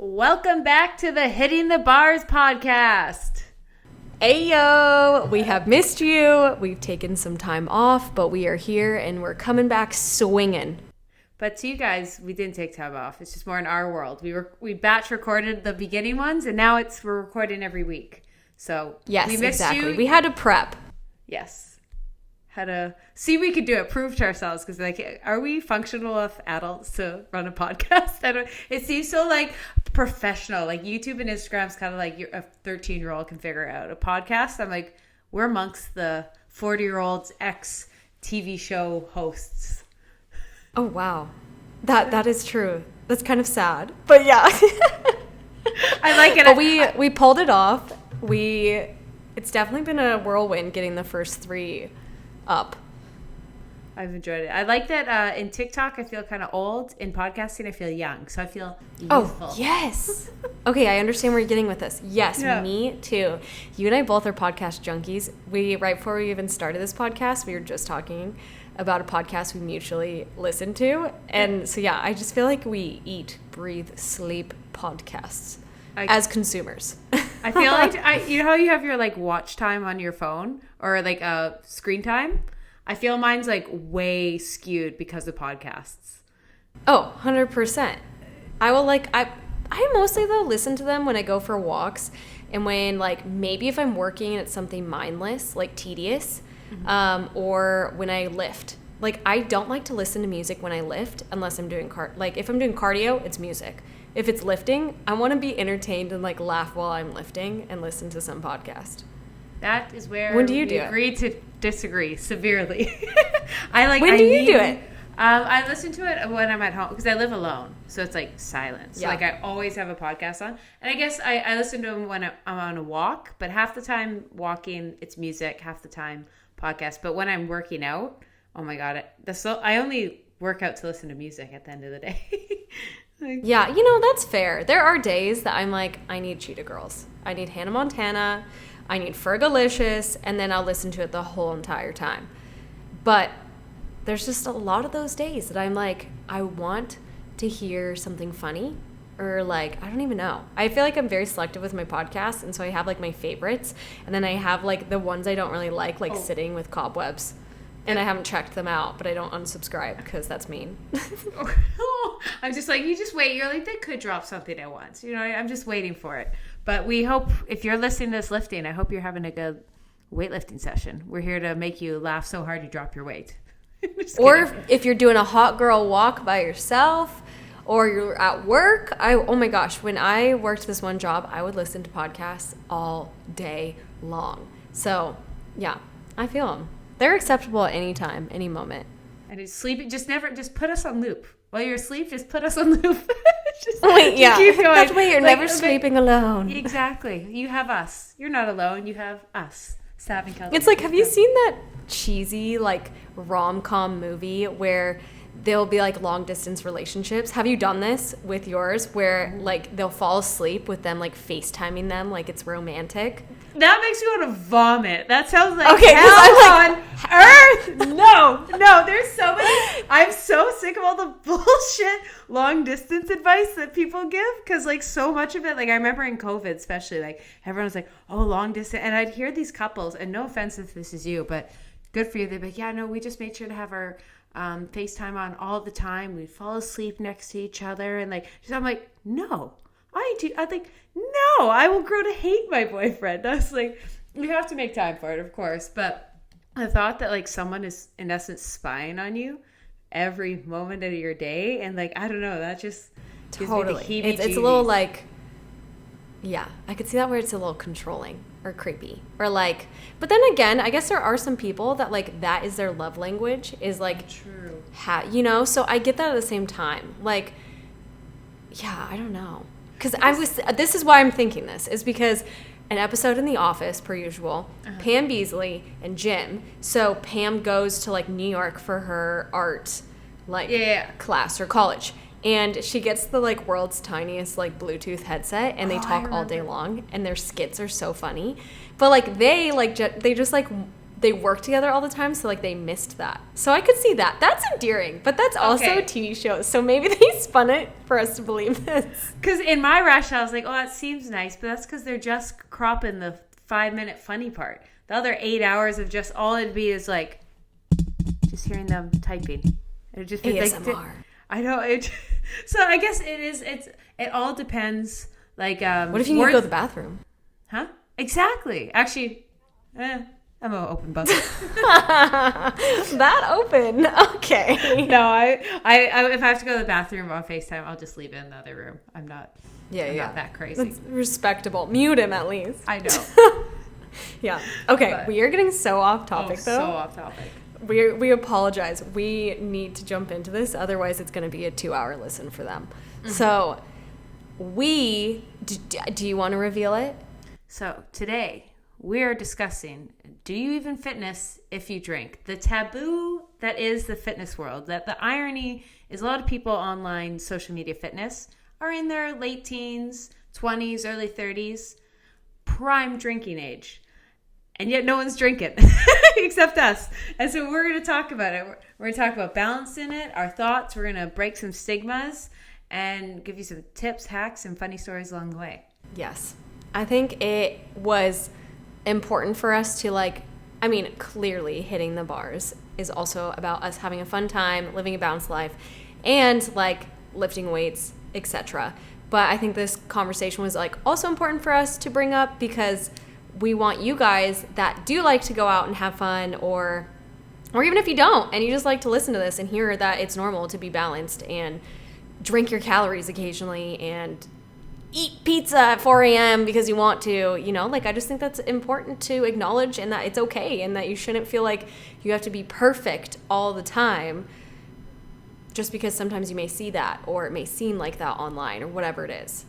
Welcome back to the Hitting the Bars podcast. Ayo, we have missed you. We've taken some time off, but we are here and we're coming back swinging. But to you guys, we didn't take time off. It's just more in our world. We batch recorded the beginning ones, and now we're recording every week. So yes, we missed exactly. you. We had to prep. Yes, had to see we could do it. Prove to ourselves because are we functional enough adults to run a podcast? It seems so professional. Like YouTube and Instagram's kind of like a 13-year-old can figure out. A podcast, I'm like, we're amongst the 40-year-olds ex TV show hosts. Oh wow, that is true. That's kind of sad, but yeah. I like it. But we pulled it off. It's definitely been a whirlwind getting the first 3 up. I've enjoyed it. I like that in TikTok I feel kind of old. In podcasting I feel young. So I feel youthful. Oh, yes. Okay, I understand where you're getting with this. Yes, yeah. Me too. You and I both are podcast junkies. Right before we even started this podcast, we were just talking about a podcast we mutually listen to. And so yeah, I just feel like we eat, breathe, sleep podcasts as consumers. I feel like you know how you have your watch time on your phone or screen time? I feel mine's way skewed because of podcasts. Oh, 100%. I will I mostly though listen to them when I go for walks and when maybe if I'm working and it's something mindless, tedious, or when I lift. I don't like to listen to music when I lift unless I'm doing if I'm doing cardio, it's music. If it's lifting, I want to be entertained and laugh while I'm lifting and listen to some podcast. That is where when do you we agree to disagree severely. When do you do it? I listen to it when I'm at home because I live alone, so it's silence. Yeah. I always have a podcast on, and I guess I listen to them when I'm on a walk. But half the time walking, it's music. Half the time podcast. But when I'm working out, oh my god, I only work out to listen to music at the end of the day. Yeah, that's fair. There are days that I'm I need Cheetah Girls. I need Hannah Montana. I need Fergalicious, and then I'll listen to it the whole entire time. But there's just a lot of those days that I'm I want to hear something funny or I don't even know. I feel I'm very selective with my podcasts, and so I have my favorites, and then I have the ones I don't really like Sitting with Cobwebs. And I haven't checked them out, but I don't unsubscribe because that's mean. I'm just you just wait. You're they could drop something at once. I'm just waiting for it. But we hope, if you're listening to this lifting, I hope you're having a good weightlifting session. We're here to make you laugh so hard you drop your weight. Or if you're doing a hot girl walk by yourself or you're at work. Oh my gosh, when I worked this one job, I would listen to podcasts all day long. So, yeah, I feel them. They're acceptable at any time, any moment. And it's sleeping. Just put us on loop. While you're asleep, just put us on loop. Wait, yeah. Keep going. That's why you're never sleeping alone. Exactly. You have us. You're not alone. You have us. Sav and Keltie. It's have you seen that cheesy, rom-com movie where they'll be long distance relationships? Have you done this with yours where they'll fall asleep with them FaceTiming them it's romantic? That makes me want to vomit. That sounds okay, hell on earth. No, there's so many. I'm so sick of all the bullshit long distance advice that people give because so much of it. I remember in COVID especially, everyone was oh, long distance, and I'd hear these couples, and no offense if this is you, but good for you. They'd be yeah, no, we just made sure to have our FaceTime on all the time. We'd fall asleep next to each other, and so I'm no. No, I will grow to hate my boyfriend. I was you have to make time for it, of course. But the thought that someone is in essence spying on you every moment of your day, and I don't know, that just totally. Gives me the it's a little yeah, I could see that where it's a little controlling or creepy or But then again, I guess there are some people that that is their love language is true. So I get that at the same time. Yeah, I don't know. Because this is why I'm thinking this, is because an episode in The Office, per usual, Pam Beasley and Jim. So Pam goes to New York for her art class or college. And she gets the world's tiniest Bluetooth headset, and they talk all day long, and their skits are so funny. But they just they work together all the time, so like they missed that. So I could see that. That's endearing, but that's also TV shows. So maybe they spun it for us to believe this. Because in my rationale, I was like, oh, that seems nice, but that's because they're just cropping the 5-minute funny part. The other 8 hours of just all it'd be is like just hearing them typing. It'd just be ASMR. like, I know it. So I guess it all depends. Like, what if you need to go to the bathroom? Huh? Exactly. Actually, I'm an open book. That open. Okay. No, I if I have to go to the bathroom on FaceTime, I'll just leave it in the other room. I'm not that crazy. That's respectable. Mute him at least. I know. Yeah. Okay. We are getting so off topic though. So off topic. We apologize. We need to jump into this. Otherwise, it's going to be a 2-hour listen for them. Mm-hmm. So do you want to reveal it? So today we are discussing, do you even fitness if you drink? The taboo that is the fitness world. That the irony is a lot of people online, social media fitness, are in their late teens, 20s, early 30s, prime drinking age. And yet no one's drinking except us. And so we're going to talk about it. We're going to talk about balance in it, our thoughts. We're going to break some stigmas and give you some tips, hacks, and funny stories along the way. Yes. I think it was important for us to clearly hitting the bars is also about us having a fun time, living a balanced life, and lifting weights, etc. But I think this conversation was also important for us to bring up because we want you guys that do like to go out and have fun, or even if you don't and you just like to listen to this and hear that it's normal to be balanced and drink your calories occasionally and eat pizza at 4 a.m. because you want to, I just think that's important to acknowledge, and that it's okay, and that you shouldn't feel like you have to be perfect all the time just because sometimes you may see that or it may seem like that online or whatever it is.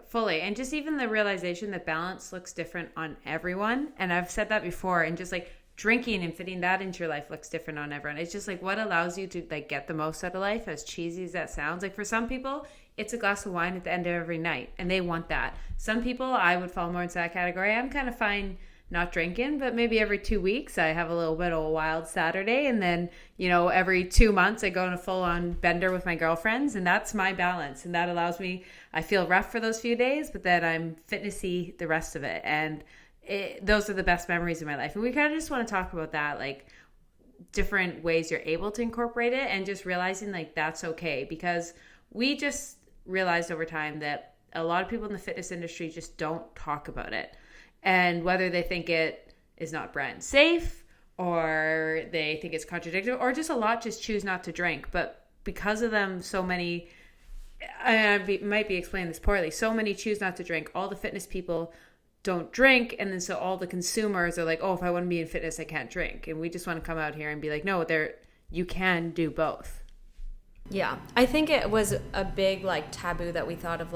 Fully. And just even the realization that balance looks different on everyone. And I've said that before. And just drinking and fitting that into your life looks different on everyone. It's just what allows you to get the most out of life, as cheesy as that sounds. For some people, it's a glass of wine at the end of every night and they want that. Some people, I would fall more into that category. I'm kind of fine not drinking, but maybe every 2 weeks I have a little bit of a wild Saturday, and then every 2 months I go on a full-on bender with my girlfriends, and that's my balance, and that allows me, I feel rough for those few days, but then I'm fitnessy the rest of it, and those are the best memories of my life. And we kind of just want to talk about that, different ways you're able to incorporate it, and just realizing that's okay, because we just realized over time that a lot of people in the fitness industry just don't talk about it. And whether they think it is not brand safe, or they think it's contradictory, or just a lot just choose not to drink. But because of them, so many, might be explaining this poorly, so many choose not to drink. All the fitness people don't drink, and then so all the consumers are like, oh, if I want to be in fitness, I can't drink. And we just want to come out here and be like, no, you can do both. Yeah, I think it was a big taboo that we thought of,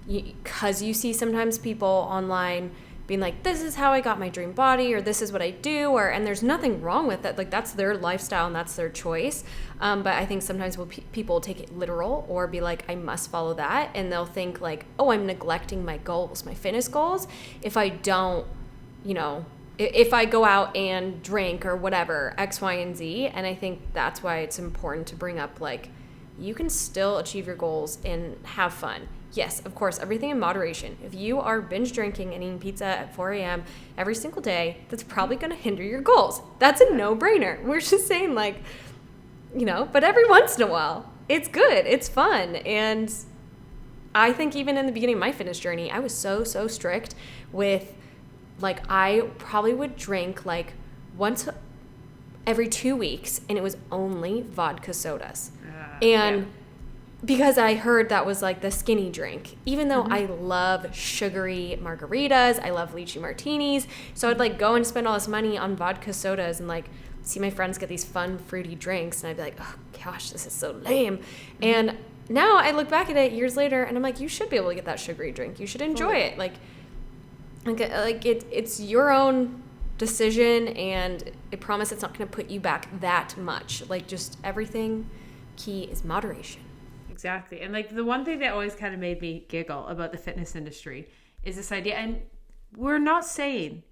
because you see sometimes people online being like, this is how I got my dream body, or this is what I do, and there's nothing wrong with it. That's their lifestyle and that's their choice. But I think sometimes people take it literal or be like, I must follow that. And they'll think oh, I'm neglecting my goals, my fitness goals, if I don't, if I go out and drink or whatever, X, Y, and Z. And I think that's why it's important to bring up, you can still achieve your goals and have fun. Yes, of course, everything in moderation. If you are binge drinking and eating pizza at 4 a.m. every single day, that's probably going to hinder your goals. That's a no-brainer. We're just saying, but every once in a while, it's good. It's fun. And I think even in the beginning of my fitness journey, I was so strict with, I probably would drink, once every 2 weeks, and it was only vodka sodas. Because I heard that was the skinny drink, even though I love sugary margaritas, I love lychee martinis. So I'd go and spend all this money on vodka sodas and see my friends get these fun fruity drinks, and I'd be like, oh gosh, this is so lame. And now I look back at it years later and I'm like, you should be able to get that sugary drink. You should enjoy it. It's your own decision, and I promise it's not going to put you back that much. Just everything key is moderation. Exactly. And the one thing that always kind of made me giggle about the fitness industry is this idea, and we're not saying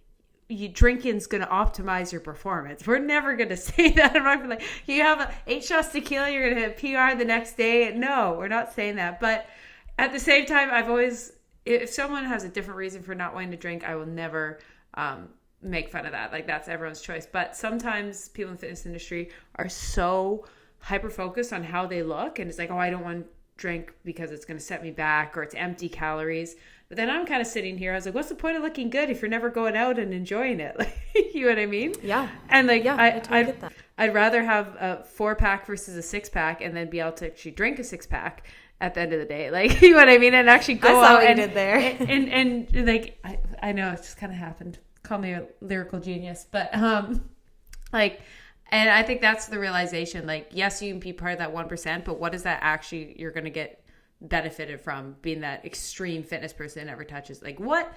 drinking's going to optimize your performance. We're never going to say that. I'm not gonna, like, you have 8 shots tequila, you're going to have PR the next day. No, we're not saying that. But at the same time, I've always, if someone has a different reason for not wanting to drink, I will never make fun of that. Like, that's everyone's choice. But sometimes people in the fitness industry are so hyper focused on how they look, and it's like, oh, I don't want to drink because it's going to set me back, or it's empty calories. But then I'm kind of sitting here, I was like, what's the point of looking good if you're never going out and enjoying it? Like, you know what I mean? Yeah. And like, yeah, I totally get that. I'd rather have a 4-pack versus a 6-pack and then be able to actually drink a 6-pack at the end of the day. Like, you know what I mean? And actually go out what you did there. And like, I know it just kind of happened. Call me a lyrical genius, but like, and I think that's the realization. Like, yes, you can be part of that 1%, but what is that actually you're going to get benefited from being that extreme fitness person that never touches? Like, what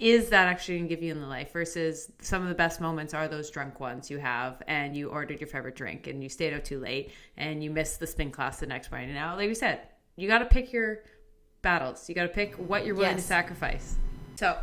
is that actually going to give you in the life versus some of the best moments are those drunk ones you have, and you ordered your favorite drink and you stayed out too late and you missed the spin class the next morning. Now, like we said, you got to pick your battles. You got to pick what you're willing to sacrifice. So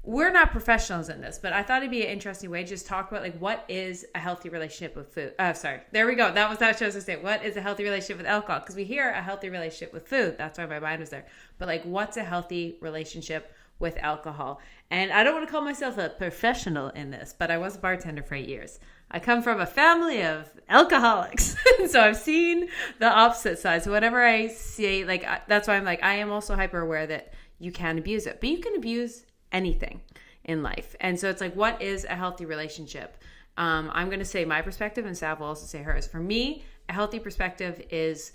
we're not professionals in this, but I thought it'd be an interesting way to just talk about, like, what is a healthy relationship with food? Sorry. There we go. That was what I was going to say. What is a healthy relationship with alcohol? Because we hear a healthy relationship with food. That's why my mind was there. But, like, what's a healthy relationship with alcohol? And I don't want to call myself a professional in this, but I was a bartender for 8 years. I come from a family of alcoholics. So I've seen the opposite side. So whatever I say, like, that's why I'm like, I am also hyper aware that you can abuse it. But you can abuse anything in life. And so it's like, what is a healthy relationship? I'm going to say my perspective, and Sav will also say hers. For me, a healthy perspective is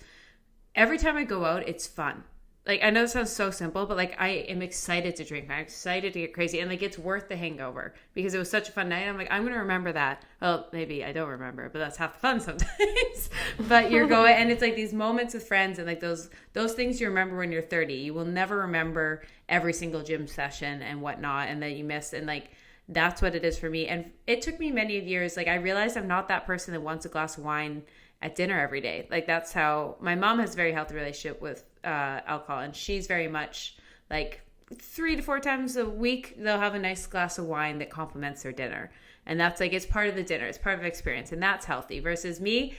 every time I go out, it's fun. Like, I know it sounds so simple, but like, I am excited to drink. I'm excited to get crazy. And like, it's worth the hangover because it was such a fun night. I'm like, I'm going to remember that. Well, maybe I don't remember, but that's half the fun sometimes. But you're going, and it's like these moments with friends, and like those things you remember when you're 30. You will never remember every single gym session and whatnot, and that you missed. And like, that's what it is for me. And it took me many years. Like, I realized I'm not that person that wants a glass of wine at dinner every day. Like, that's how my mom has a very healthy relationship with alcohol, and she's very much like 3 to 4 times a week they'll have a nice glass of wine that complements their dinner, and that's like, it's part of the dinner, it's part of the experience, and that's healthy. Versus me,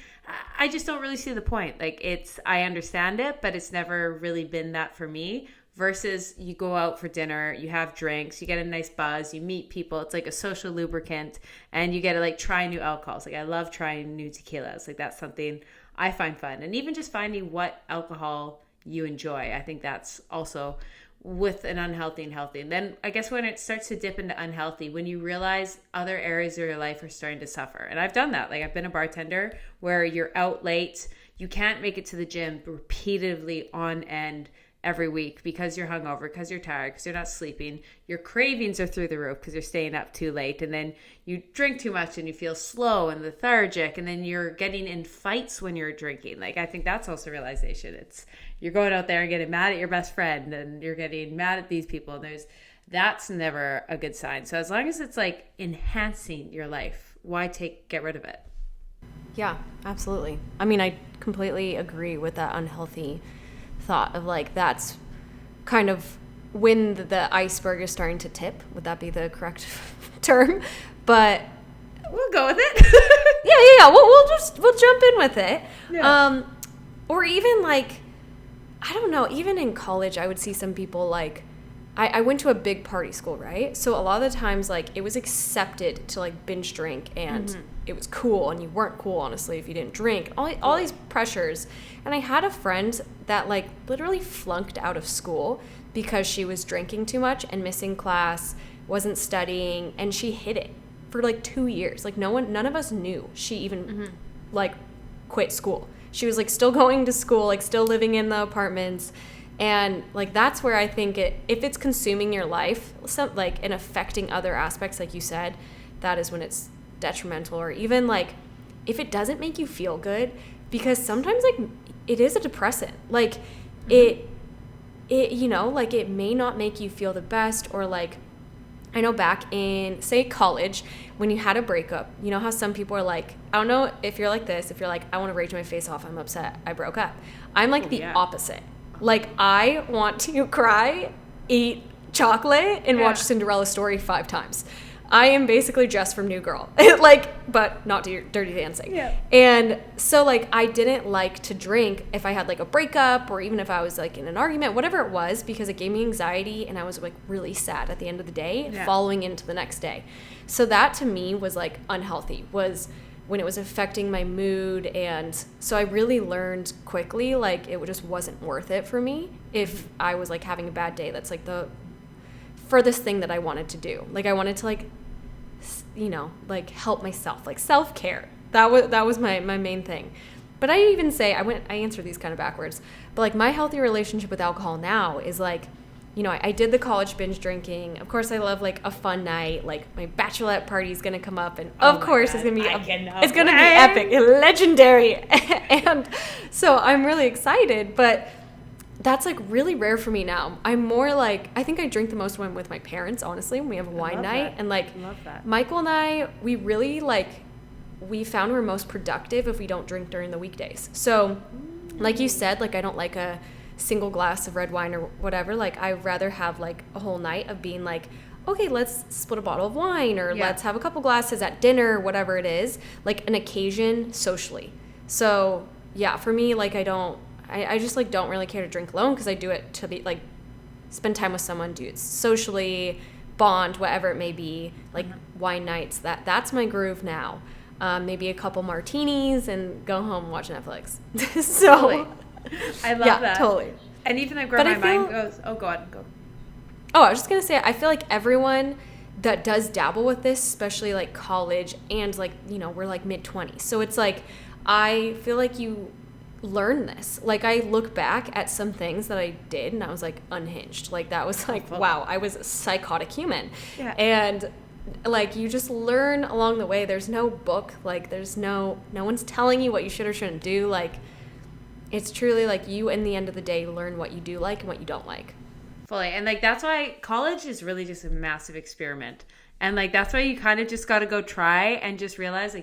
I just don't really see the point. Like, it's, I understand it, but it's never really been that for me. Versus you go out for dinner, you have drinks, you get a nice buzz, you meet people, it's like a social lubricant, and you get to like try new alcohols. Like, I love trying new tequilas. Like, that's something I find fun. And even just finding what alcohol you enjoy, I think that's also with an unhealthy and healthy. And then I guess when it starts to dip into unhealthy, when you realize other areas of your life are starting to suffer. And I've done that. Like, I've been a bartender where you're out late, you can't make it to the gym repeatedly on end every week because you're hungover, because you're tired, because you're not sleeping. Your cravings are through the roof because you're staying up too late. And then you drink too much and you feel slow and lethargic. And then you're getting in fights when you're drinking. Like, I think that's also realization. It's, you're going out there and getting mad at your best friend, and you're getting mad at these people. And that's never a good sign. So as long as it's like enhancing your life, why get rid of it? Yeah, absolutely. I mean, I completely agree with that unhealthy thought of like, that's kind of when the iceberg is starting to tip. Would that be the correct term? But we'll go with it. yeah. We'll jump in with it. Yeah. Or even like, I don't know, even in college, I would see some people like, I went to a big party school, right? So a lot of the times, like, it was accepted to like binge drink, and it was cool, and you weren't cool, honestly, if you didn't drink. All these pressures. And I had a friend that like literally flunked out of school because she was drinking too much and missing class, wasn't studying, and she hid it for like 2 years. Like, none of us knew she even like quit school. She was like still going to school, like still living in the apartments. And like, that's where I think if it's consuming your life, like, and affecting other aspects, like you said, that is when it's detrimental. Or even like, if it doesn't make you feel good, because sometimes like it is a depressant, like it you know, like, it may not make you feel the best. Or like, I know back in, say, college, when you had a breakup, you know how some people are like, I don't know if you're like this, if you're like, I want to rage my face off, I'm upset, I broke up. I'm like opposite. Like, I want to cry, eat chocolate, and watch Cinderella Story 5 times. I am basically Jess from New Girl, but not Dirty Dancing. Yeah. And so I didn't like to drink if I had a breakup, or even if I was in an argument, whatever it was, because it gave me anxiety and I was really sad at the end of the day, following into the next day. So that to me was unhealthy, was when it was affecting my mood. And so I really learned quickly, it just wasn't worth it for me if I was having a bad day. That's the furthest thing that I wanted to do. I wanted to help myself, self-care. That was my main thing. But I even say, I answer these kind of backwards, but my healthy relationship with alcohol now is I did the college binge drinking. Of course, I love a fun night. My bachelorette party is gonna come up, and of course, it's gonna be epic, legendary. And so I'm really excited, but that's really rare for me now. I'm more I think I drink the most when I'm with my parents, honestly, when we have a wine night. And love that. Michael and I, we really we found we're most productive if we don't drink during the weekdays. So like you said, I don't like a single glass of red wine or whatever. I'd rather have a whole night of being okay, let's split a bottle of wine, or let's have a couple glasses at dinner, whatever it is, an occasion socially. So yeah, for me, I just don't really care to drink alone, because I do it to be spend time with someone, do it socially, bond, whatever it may be, wine nights. That's my groove now. Maybe a couple martinis and go home and watch Netflix. So totally. I love that. Totally. And even where my mind goes, go on. Oh, I was just gonna say, I feel everyone that does dabble with this, especially college and we're mid-20s, so it's I feel you learn this. I look back at some things that I did and I was unhinged. That was wow, I was a psychotic human. Yeah. And you just learn along the way. There's no book, there's no one's telling you what you should or shouldn't do. It's truly you, in the end of the day, learn what you do like and what you don't like. Fully. And that's why college is really just a massive experiment. And that's why you kind of just got to go try and just realize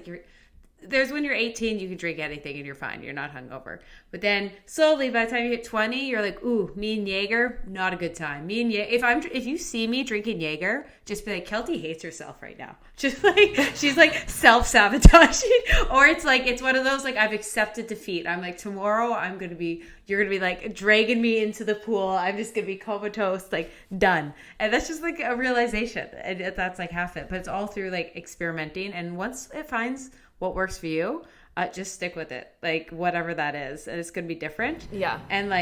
there's when you're 18, you can drink anything and you're fine. You're not hungover. But then slowly, by the time you hit 20, you're ooh, me and Jaeger, not a good time. Me and Jaeger, if you see me drinking Jaeger, just be Keltie hates herself right now. Just she's self-sabotaging. Or it's it's one of those, I've accepted defeat. I'm tomorrow you're going to be dragging me into the pool. I'm just going to be comatose, done. And that's just a realization. And that's half it. But it's all through experimenting. And once it finds what works for you, just stick with it, whatever that is, and it's going to be different. Yeah. And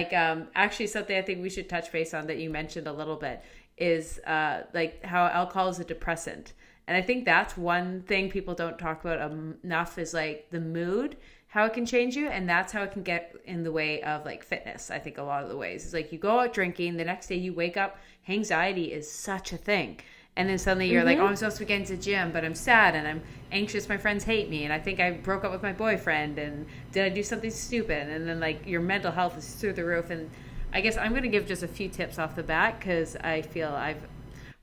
actually something I think we should touch base on that you mentioned a little bit is how alcohol is a depressant. And I think that's one thing people don't talk about enough is the mood, how it can change you, and that's how it can get in the way of fitness. I think a lot of the ways is you go out drinking, the next day you wake up, anxiety is such a thing. And then suddenly you're oh, I'm supposed to be getting to the gym, but I'm sad and I'm anxious. My friends hate me. And I think I broke up with my boyfriend. And did I do something stupid? And then your mental health is through the roof. And I guess I'm going to give just a few tips off the bat, because I feel I've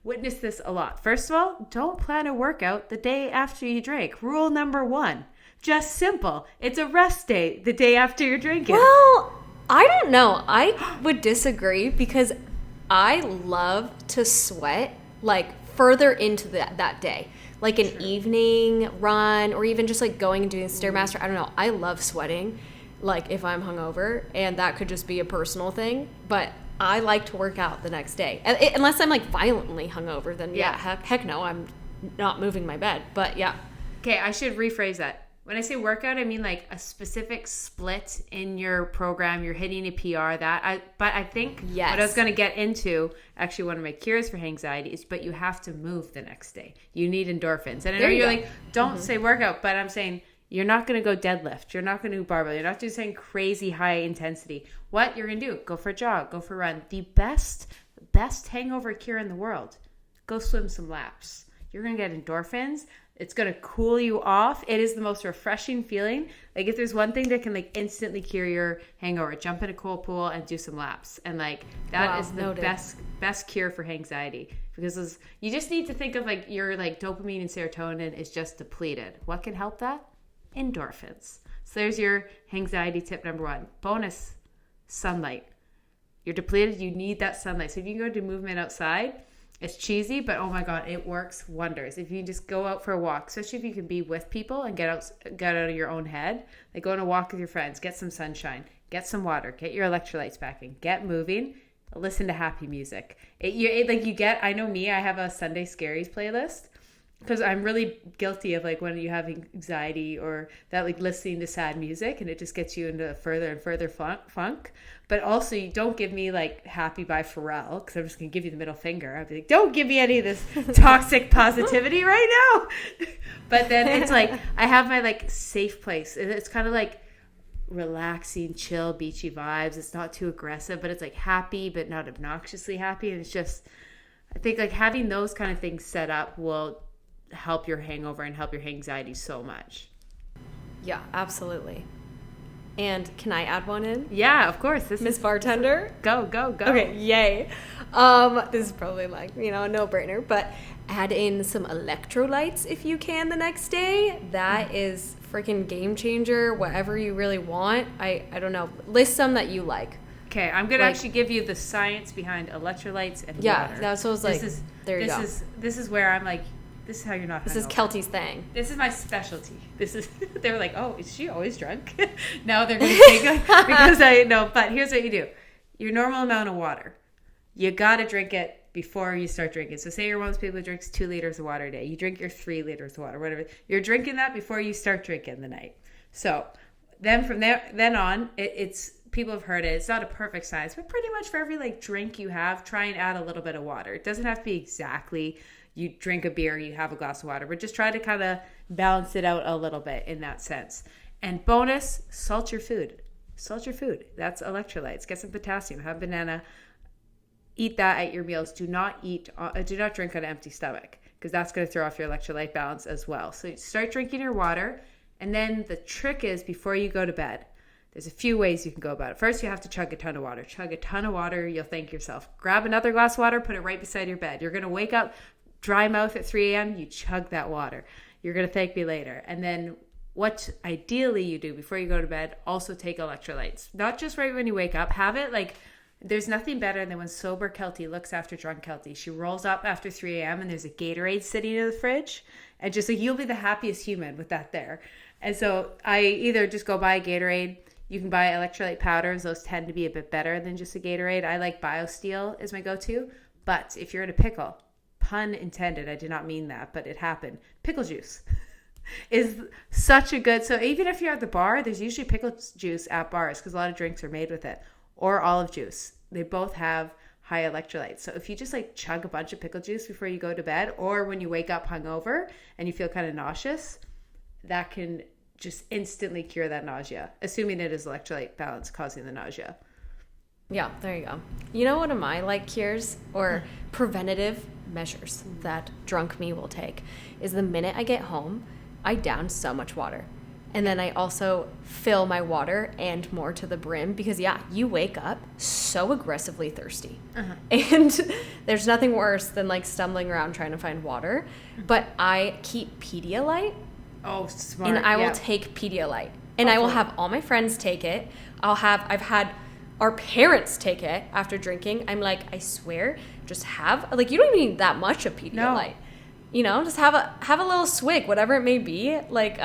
witnessed this a lot. First of all, don't plan a workout the day after you drink. Rule number 1, just simple. It's a rest day the day after you're drinking. Well, I don't know. I would disagree, because I love to sweat further into that day, an evening run, or even just going and doing Stairmaster. I don't know, I love sweating if I'm hungover, and that could just be a personal thing, but I like to work out the next day, unless I'm violently hungover. Then heck no, I'm not moving my bed. But yeah, okay, I should rephrase that. When I say workout, I mean a specific split in your program. You're hitting a PR. But I think what I was going to get into, actually one of my cures for anxiety is, but you have to move the next day. You need endorphins. And I know you're don't say workout, but I'm saying you're not going to go deadlift. You're not going to do barbell. You're not just saying crazy high intensity. What you're going to do, go for a jog, go for a run. The best hangover cure in the world, go swim some laps. You're going to get endorphins. It's going to cool you off. It is the most refreshing feeling. If there's one thing that can instantly cure your hangover, jump in a cold pool and do some laps. And that is the best cure for anxiety, because you just need to think of your dopamine and serotonin is just depleted. What can help that? Endorphins. So there's your anxiety tip number 1. Bonus, sunlight. You're depleted. You need that sunlight. So if you can go do movement outside, It's cheesy, but oh my God, it works wonders. If you just go out for a walk, especially if you can be with people and get out of your own head, like go on a walk with your friends, get some sunshine, get some water, get your electrolytes back in, get moving, listen to happy music. I know me, I have a Sunday Scaries playlist because I'm really guilty of like when you have anxiety or that, like listening to sad music, and it just gets you into further and further funk. But also, you don't give me like Happy by Pharrell, because I'm just going to give you the middle finger. I'd be like, don't give me any of this toxic positivity right now. But then it's like, I have my like safe place. It's kind of like relaxing, chill, beachy vibes. It's not too aggressive, but it's like happy, but not obnoxiously happy. And it's just, I think like having those kind of things set up will help your hangover and help your anxiety so much. Yeah, absolutely. And can I add one in? Yeah, of course. Miss Bartender? Go. Okay, yay. This is probably like, a no-brainer, but add in some electrolytes if you can the next day. That is freaking game changer, whatever you really want. I don't know. List some that you like. Okay, I'm going to actually give you the science behind electrolytes and water. Yeah, that's what I was like. This is where I'm like, this is how you're not hungover. This is Keltie's thing. This is my specialty. They're like, oh, is she always drunk? Now they're going to take it because I know. But here's what you do. Your normal amount of water, you got to drink it before you start drinking. So say you're one of those people who drinks 2 liters of water a day. You drink your 3 liters of water, whatever. You're drinking that before you start drinking the night. So then from then on, it's people have heard it. It's not a perfect science, but pretty much for every like drink you have, try and add a little bit of water. It doesn't have to be exactly you drink a beer, you have a glass of water, but just try to kind of balance it out a little bit in that sense. And bonus, salt your food. Salt your food. That's electrolytes. Get some potassium. Have banana. Eat that at your meals. Do not drink on an empty stomach, because that's going to throw off your electrolyte balance as well. So start drinking your water. And then the trick is, before you go to bed, there's a few ways you can go about it. First, you have to chug a ton of water. Chug a ton of water. You'll thank yourself. Grab another glass of water. Put it right beside your bed. You're going to wake up dry mouth at 3 a.m., you chug that water. You're going to thank me later. And then what ideally you do before you go to bed, also take electrolytes. Not just right when you wake up. Have it like, there's nothing better than when sober Keltie looks after drunk Keltie. She rolls up after 3 a.m. and there's a Gatorade sitting in the fridge. And just like, you'll be the happiest human with that there. And so I either just go buy a Gatorade. You can buy electrolyte powders. Those tend to be a bit better than just a Gatorade. I like BioSteel as my go-to. But if you're in a pickle, pun intended, I did not mean that, but it happened. Pickle juice is such a good, so even if you're at the bar, there's usually pickle juice at bars because a lot of drinks are made with it, or olive juice. They both have high electrolytes. So if you just like chug a bunch of pickle juice before you go to bed, or when you wake up hungover and you feel kind of nauseous, that can just instantly cure that nausea, assuming it is electrolyte balance causing the nausea. Yeah, there you go. You know, one of my like cures or preventative measures that drunk me will take is the minute I get home, I down so much water. And then I also fill my water and more to the brim because, yeah, you wake up so aggressively thirsty. And there's nothing worse than like stumbling around trying to find water. But I keep Pedialyte. Oh, smart. And I will take Pedialyte. And I will have all my friends take it. I've had our parents take it after drinking. I'm like, I swear, just have, like, you don't even need that much of Pedialyte. No. Just have a little swig, whatever it may be. Like,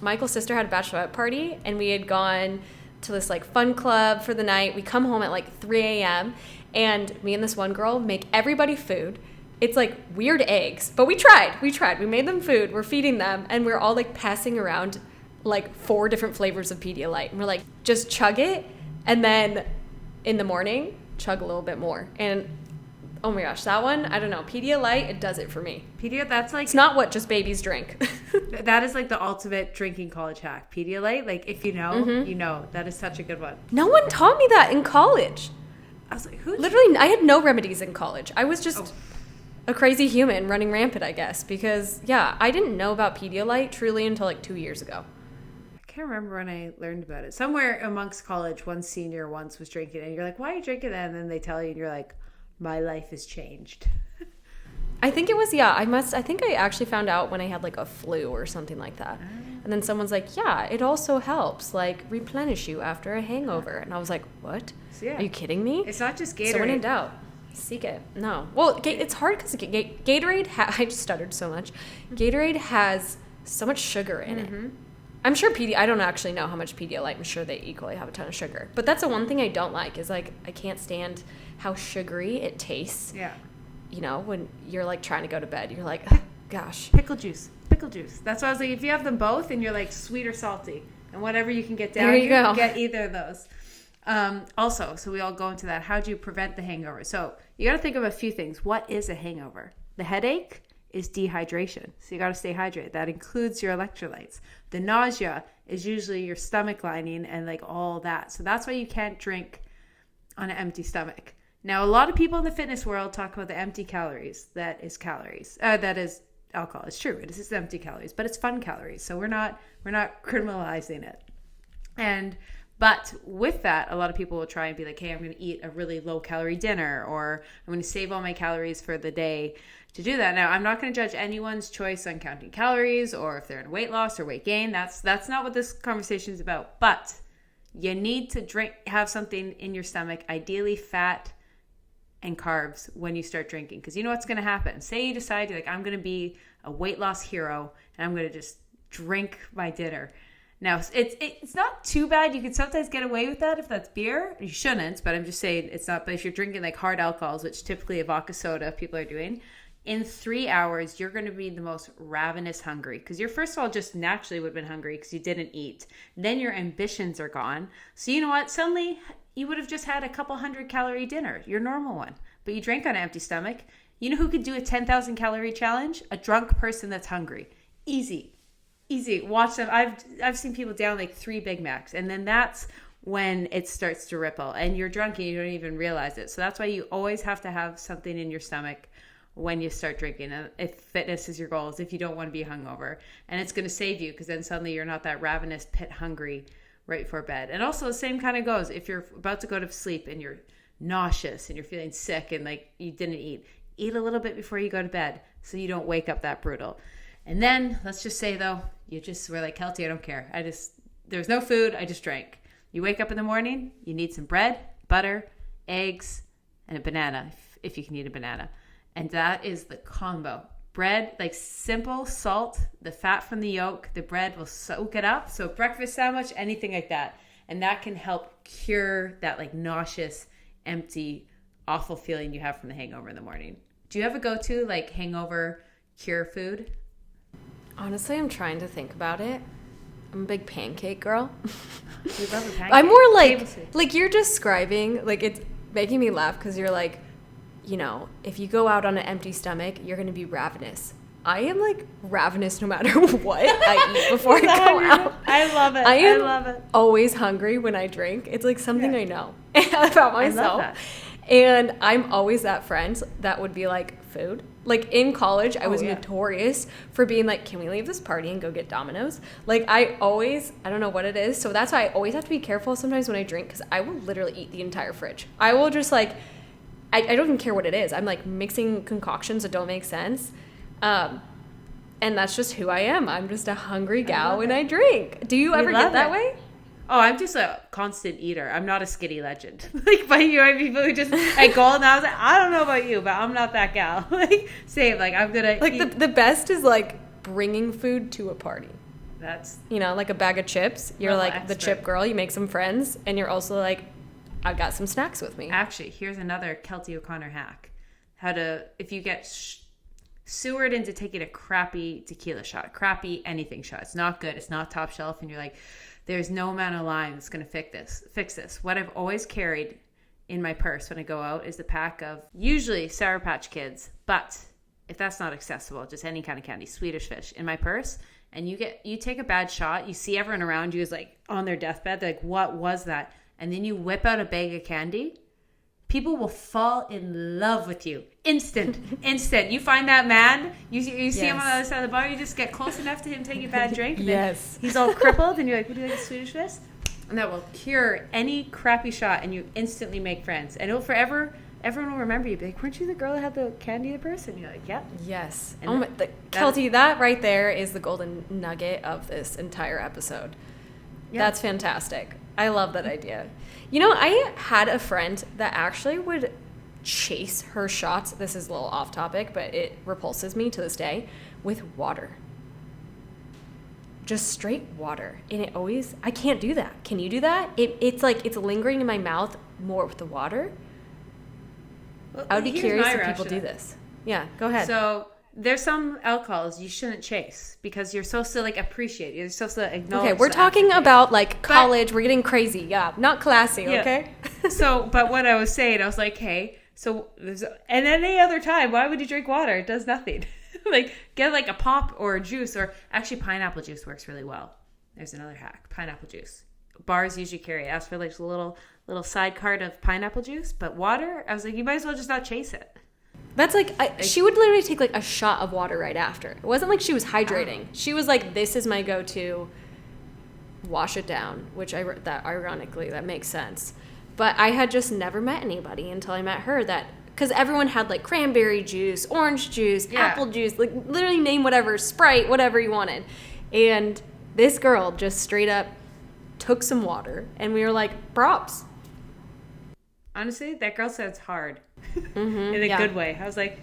Michael's sister had a bachelorette party, and we had gone to this, like, fun club for the night. We come home at, like, 3 a.m., and me and this one girl make everybody food. It's, like, weird eggs. But we tried. We made them food. We're feeding them, and we're all, like, passing around, like, 4 different flavors of Pedialyte. And we're like, just chug it. And then in the morning, chug a little bit more. And oh my gosh, that one, I don't know. Pedialyte, it does it for me. That's like... It's not what just babies drink. That is like the ultimate drinking college hack. Pedialyte, like if you know, you know. That is such a good one. No one taught me that in college. I was like, who? Literally, I had no remedies in college. I was just a crazy human running rampant, I guess. Because, yeah, I didn't know about Pedialyte truly until like 2 years ago. I can't remember when I learned about it. Somewhere amongst college, one senior once was drinking, and you're like, why are you drinking that? And then they tell you, and you're like, my life has changed. I think it was, I think I actually found out when I had like a flu or something like that. And then someone's like, yeah, it also helps like replenish you after a hangover. And I was like, what? So, yeah. Are you kidding me? It's not just Gatorade. So when in doubt. Seek it. No. Well, it's hard because Gatorade, I just stuttered so much. Gatorade has so much sugar in it. I'm sure I don't actually know how much Pedialyte. I'm sure they equally have a ton of sugar. But that's the one thing I don't like is like I can't stand how sugary it tastes. Yeah. You know, when you're like trying to go to bed, you're like, oh, gosh. Pickle juice. That's why I was like, if you have them both and you're like sweet or salty and whatever you can get down, there you go. Get either of those. Also, so we all go into that. How do you prevent the hangover? So you got to think of a few things. What is a hangover? The headache is dehydration. So you got to stay hydrated. That includes your electrolytes. The nausea is usually your stomach lining and like all that. So that's why you can't drink on an empty stomach. Now, a lot of people in the fitness world talk about the empty calories. That is calories. That is alcohol. It's true. It is empty calories, but it's fun calories. So we're not criminalizing it. But with that, a lot of people will try and be like, hey, I'm going to eat a really low calorie dinner, or I'm going to save all my calories for the day to do that. Now, I'm not going to judge anyone's choice on counting calories or if they're in weight loss or weight gain. That's not what this conversation is about. But you need to have something in your stomach, ideally fat and carbs, when you start drinking. Because you know what's going to happen. Say you decide you're like, I'm going to be a weight loss hero and I'm going to just drink my dinner. Now, it's not too bad. You can sometimes get away with that if that's beer. You shouldn't, but I'm just saying it's not. But if you're drinking like hard alcohols, which typically a vodka soda people are doing, in 3 hours, you're going to be the most ravenous hungry. Because you're, first of all, just naturally would have been hungry because you didn't eat. Then your ambitions are gone. So you know what? Suddenly, you would have just had a couple 100-calorie dinner, your normal one. But you drank on an empty stomach. You know who could do a 10,000-calorie challenge? A drunk person that's hungry. Easy. Watch them. I've seen people down like 3 Big Macs, and then that's when it starts to ripple, and you're drunk and you don't even realize it. So that's why you always have to have something in your stomach when you start drinking. And if fitness is your goal, is if you don't want to be hungover, and it's going to save you because then suddenly you're not that ravenous pit hungry right before bed. And also the same kind of goes if you're about to go to sleep and you're nauseous and you're feeling sick and like you didn't eat a little bit before you go to bed so you don't wake up that brutal. And then let's just say though, you just were like, Keltie, I don't care. There's no food. I just drank. You wake up in the morning, you need some bread, butter, eggs, and a banana, if you can eat a banana. And that is the combo. Bread, like simple salt, the fat from the yolk, the bread will soak it up. So breakfast sandwich, anything like that. And that can help cure that like nauseous, empty, awful feeling you have from the hangover in the morning. Do you have a go-to like hangover cure food? Honestly, I'm trying to think about it. I'm a big pancake girl. You love a pancake? I'm more like you're describing, like it's making me laugh because you're like, you know, if you go out on an empty stomach, you're going to be ravenous. I am like ravenous no matter what I eat before I go out. I love it. I love it. Always hungry when I drink. It's like something I know about myself. I love that. And I'm always that friend that would be like, food. Like in college, I was notorious for being like, can we leave this party and go get Domino's? Like I don't know what it is. So that's why I always have to be careful sometimes when I drink because I will literally eat the entire fridge. I will just like, I don't even care what it is. I'm like mixing concoctions that don't make sense. And that's just who I am. I'm just a hungry gal when I drink. Do you ever get that way? Oh, I'm just a constant eater. I'm not a skinny legend. Like, but you know, people who just, I go and I was like, I don't know about you, but I'm not that gal. Like, same. Like, I'm going to like, the best is, like, bringing food to a party. That's, you know, like a bag of chips. You're, like, expert. The chip girl. You make some friends. And you're also, like, I've got some snacks with me. Actually, here's another Keltie O'Connor hack. If you get sewered into taking a crappy tequila shot, crappy anything shot. It's not good. It's not top shelf. And you're like, there's no amount of lime that's going to fix this. What I've always carried in my purse when I go out is a pack of usually Sour Patch Kids, but if that's not accessible, just any kind of candy, Swedish Fish in my purse. And you take a bad shot, you see everyone around you is like on their deathbed. They're like, what was that? And then you whip out a bag of candy. People will fall in love with you. Instant. You find that man, you see him on the other side of the bar, you just get close enough to him taking a bad drink. And yes. He's all crippled, and you're like, would you like a Swedish Fish? And that will cure any crappy shot, and you instantly make friends. And it'll forever, everyone will remember you. Be like, weren't you the girl that had the candy in the purse? And you're like, yep. Yes. And Keltie, that right there is the golden nugget of this entire episode. Yep. That's fantastic. I love that idea. You know, I had a friend that actually would chase her shots. This is a little off topic, but it repulses me to this day with water. Just straight water. And it always, I can't do that. Can you do that? It's like it's lingering in my mouth more with the water. Well, I would be curious if people do this. Yeah, go ahead. So there's some alcohols you shouldn't chase because you're supposed to like appreciate. You're supposed to acknowledge. Okay, we're talking about like college. We're getting crazy. Yeah, not classy. Yeah. Okay. So, but what I was saying, I was like, hey, so and any other time, why would you drink water? It does nothing. Like get like a pop or a juice, or actually pineapple juice works really well. There's another hack: pineapple juice. Bars usually carry it. Ask for like a little side cart of pineapple juice, but water. I was like, you might as well just not chase it. That's like she would literally take like a shot of water right after. It wasn't like she was hydrating. She was like, "This is my go-to." Wash it down, which that ironically that makes sense. But I had just never met anybody until I met her that because everyone had like cranberry juice, orange juice, apple juice, like literally name whatever, Sprite, whatever you wanted. And this girl just straight up took some water, and we were like, props. Honestly, that girl says hard. In a good way. I was like,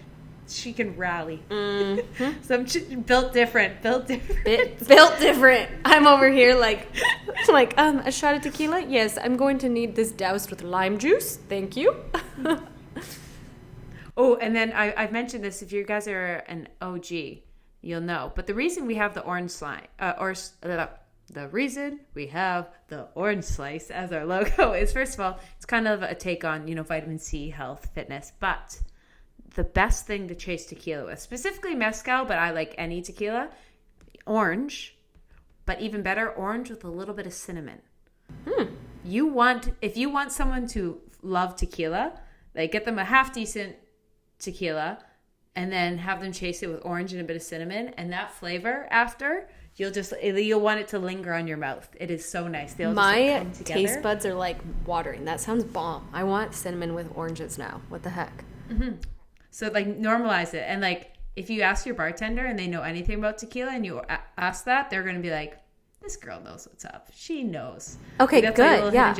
she can rally. Built different. Built different. I'm over here like, a shot of tequila? Yes, I'm going to need this doused with lime juice. Thank you. Oh, and then I've mentioned this. If you guys are an OG, you'll know. But the reason we have the orange slime, the reason we have the orange slice as our logo is, first of all, it's kind of a take on, vitamin C, health, fitness. But the best thing to chase tequila with, specifically mezcal, but I like any tequila, orange, but even better, orange with a little bit of cinnamon. If you want someone to love tequila, like get them a half decent tequila and then have them chase it with orange and a bit of cinnamon, and that flavor after, you'll want it to linger on your mouth. It is so nice. My taste buds are like watering. That sounds bomb. I want cinnamon with oranges now. What the heck? Mm-hmm. So like normalize it, and like if you ask your bartender and they know anything about tequila and you ask that, they're going to be like, this girl knows what's up. She knows. Okay, like, good. Yeah.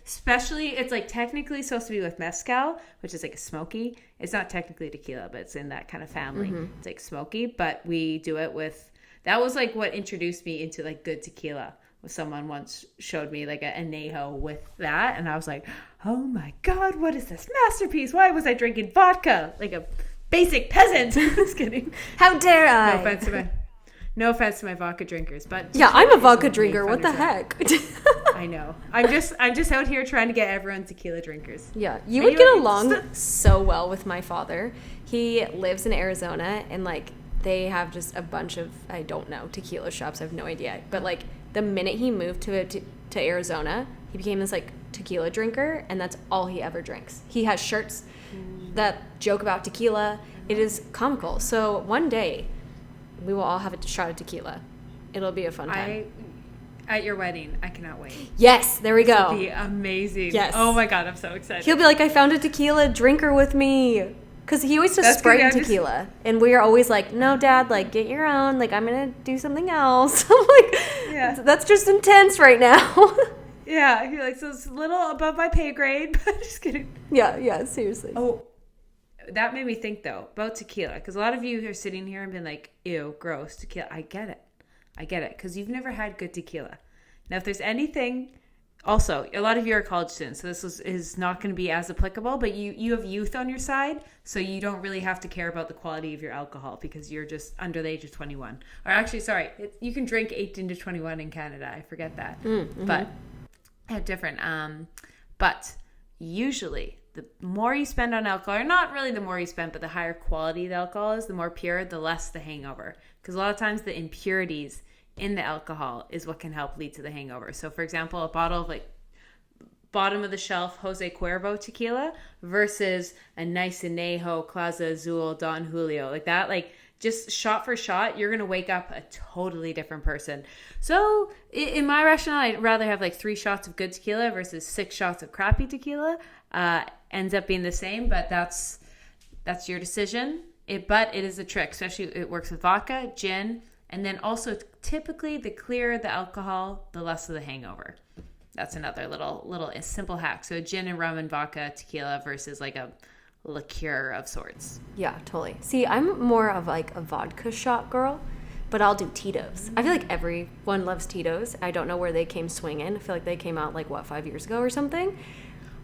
Especially, it's like technically supposed to be with mezcal, which is like a smoky. It's not technically tequila, but it's in that kind of family. Mm-hmm. It's like smoky, but we do it with. That was like what introduced me into like good tequila. Someone once showed me like a añejo with that, and I was like, oh my God, what is this masterpiece? Why was I drinking vodka like a basic peasant? Just kidding. How dare I? No offense to my vodka drinkers, but yeah, I'm a vodka drinker. What the heck? I know. I'm just out here trying to get everyone tequila drinkers. Yeah, you would get along so well with my father. He lives in Arizona, and like they have just a bunch of, I don't know, tequila shops. I have no idea, but like the minute he moved to Arizona, he became this like tequila drinker, and that's all he ever drinks. He has shirts that joke about tequila. It is comical. So one day we will all have a shot of tequila. It'll be a fun time. At your wedding, I cannot wait. Yes, there we go. It'll be amazing. Yes. Oh my God, I'm so excited. He'll be like, I found a tequila drinker with me. Because he always does Sprite and tequila. And we are always like, no, Dad, like, get your own. Like, I'm going to do something else. I'm like, yeah, that's just intense right now. Yeah, you're like, so it's a little above my pay grade, but just kidding. Yeah, seriously. Oh, that made me think, though, about tequila. Because a lot of you are sitting here and been like, ew, gross, tequila. I get it. Because you've never had good tequila. Now, if there's anything... Also, a lot of you are college students, so this is not going to be as applicable, but you have youth on your side, so you don't really have to care about the quality of your alcohol because you're just under the age of 21. Or actually, sorry, you can drink 18 to 21 in Canada. I forget that. Mm-hmm. But different. But usually, the more you spend on alcohol, or not really the more you spend, but the higher quality the alcohol is, the more pure, the less the hangover. Because a lot of times the impurities in the alcohol is what can help lead to the hangover. So for example, a bottle of like bottom of the shelf Jose Cuervo tequila versus a nice Añejo, Clase Azul, Don Julio, like that, like just shot for shot, you're going to wake up a totally different person. So in my rationale, I'd rather have like 3 shots of good tequila versus 6 shots of crappy tequila. Ends up being the same, but that's your decision. But it is a trick, especially it works with vodka, gin, and then also typically the clearer the alcohol, the less of the hangover. That's another little simple hack. So gin and rum and vodka tequila versus like a liqueur of sorts. Yeah, totally. See, I'm more of like a vodka shot girl, but I'll do Tito's. I feel like everyone loves Tito's. I don't know where they came swinging. I feel like they came out like 5 years ago or something.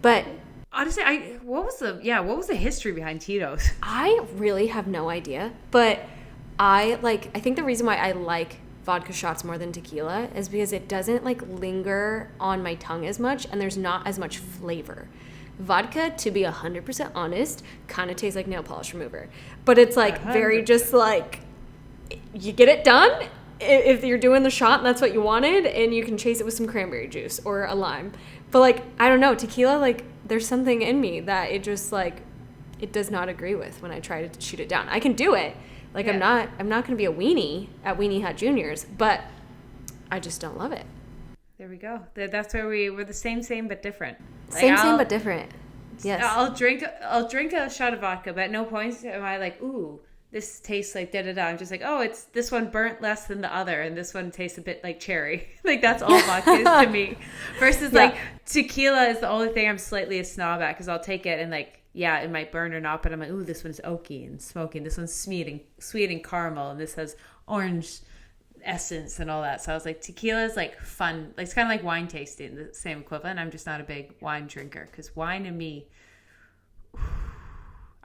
But honestly, what was the history behind Tito's? I really have no idea. But I think the reason why I like vodka shots more than tequila is because it doesn't like linger on my tongue as much, and there's not as much flavor. Vodka, to be 100% honest, kind of tastes like nail polish remover. But it's like 100%. Very just like, you get it done if you're doing the shot and that's what you wanted, and you can chase it with some cranberry juice or a lime. But like, I don't know, tequila, like there's something in me that it just like, it does not agree with when I try to shoot it down. I can do it. Like I'm not going to be a weenie at Weenie Hut Juniors, but I just don't love it. There we go. That's where we're the same but different. Like same but different. Yes. I'll drink a shot of vodka, but at no point am I like, ooh, this tastes like da-da-da. I'm just like, oh, it's this one burnt less than the other, and this one tastes a bit like cherry. Like, that's all vodka is to me. Versus, like, tequila is the only thing I'm slightly a snob at, because I'll take it and, like, yeah, it might burn or not, but I'm like, ooh, this one's oaky and smoky, and this one's sweet and caramel, and this has orange essence and all that. So I was like, tequila is, like, fun. Like, it's kind of like wine tasting, the same equivalent. I'm just not a big wine drinker, because wine and me,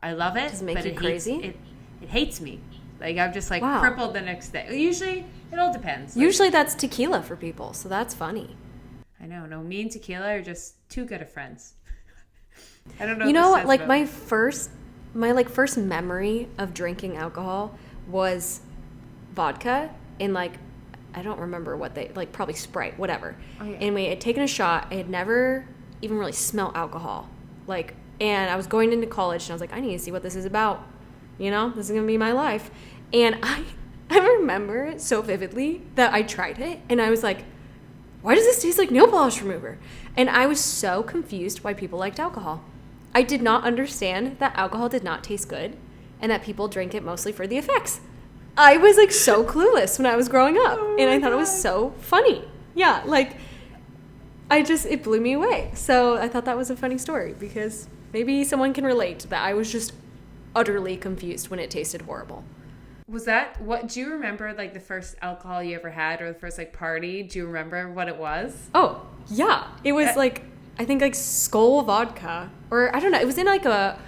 I love it. Does it make you crazy? It hates me. Like, I'm just, like, crippled the next day. Usually, it all depends. Like, usually that's tequila for people, so that's funny. I know. No, me and tequila are just too good of friends. I don't know. You know, like, my first memory of drinking alcohol was vodka in, like, I don't remember what they, like, probably Sprite, whatever. Oh, yeah. And we had taken a shot. I had never even really smelled alcohol. Like, and I was going into college, and I was like, I need to see what this is about. You know, this is going to be my life. And I remember so vividly that I tried it, and I was like, why does this taste like nail polish remover? And I was so confused why people liked alcohol. I did not understand that alcohol did not taste good, and that people drank it mostly for the effects. I was, like, so clueless when I was growing up, and I thought it was so funny. Yeah, like, it blew me away. So I thought that was a funny story, because maybe someone can relate that I was just utterly confused when it tasted horrible. Was that what? Do you remember, like, the first alcohol you ever had, or the first, like, party? Do you remember what it was? Oh, yeah. It was like, I think, like, Skull vodka, or I don't know. It was in, like, a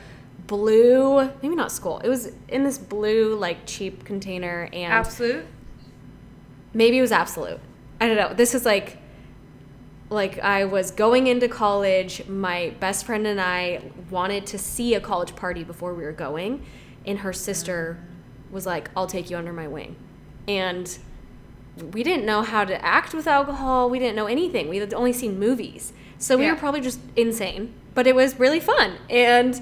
blue, maybe not Skull. It was in this blue, like, cheap container. And Absolute? Maybe it was Absolute. I don't know. This is like I was going into college. My best friend and I wanted to see a college party before we were going, and her sister was like, I'll take you under my wing. And we didn't know how to act with alcohol. We didn't know anything. We had only seen movies. So we were probably just insane, but it was really fun. And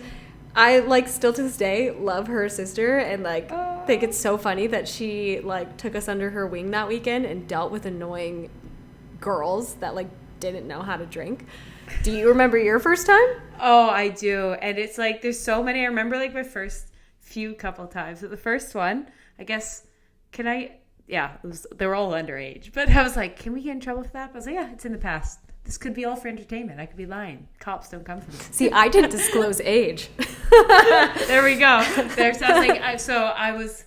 I, like, still to this day love her sister, and, like, think it's so funny that she, like, took us under her wing that weekend and dealt with annoying girls that, like, didn't know how to drink. Do you remember your first time? Oh, I do. And it's like, there's so many. I remember, like, my first few couple times. But the first one, I guess, they were all underage. But I was like, can we get in trouble for that? I was like, yeah, it's in the past. This could be all for entertainment. I could be lying. Cops don't come for me. See, I didn't disclose age. There we go. I was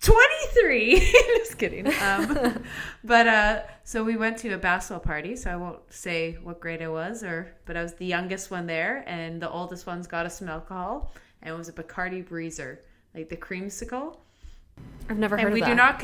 23. Just kidding. So we went to a basketball party. So I won't say what grade I was, but I was the youngest one there, and the oldest one's got us some alcohol, and it was a Bacardi Breezer, like the creamsicle. I've never heard of that. And we do not.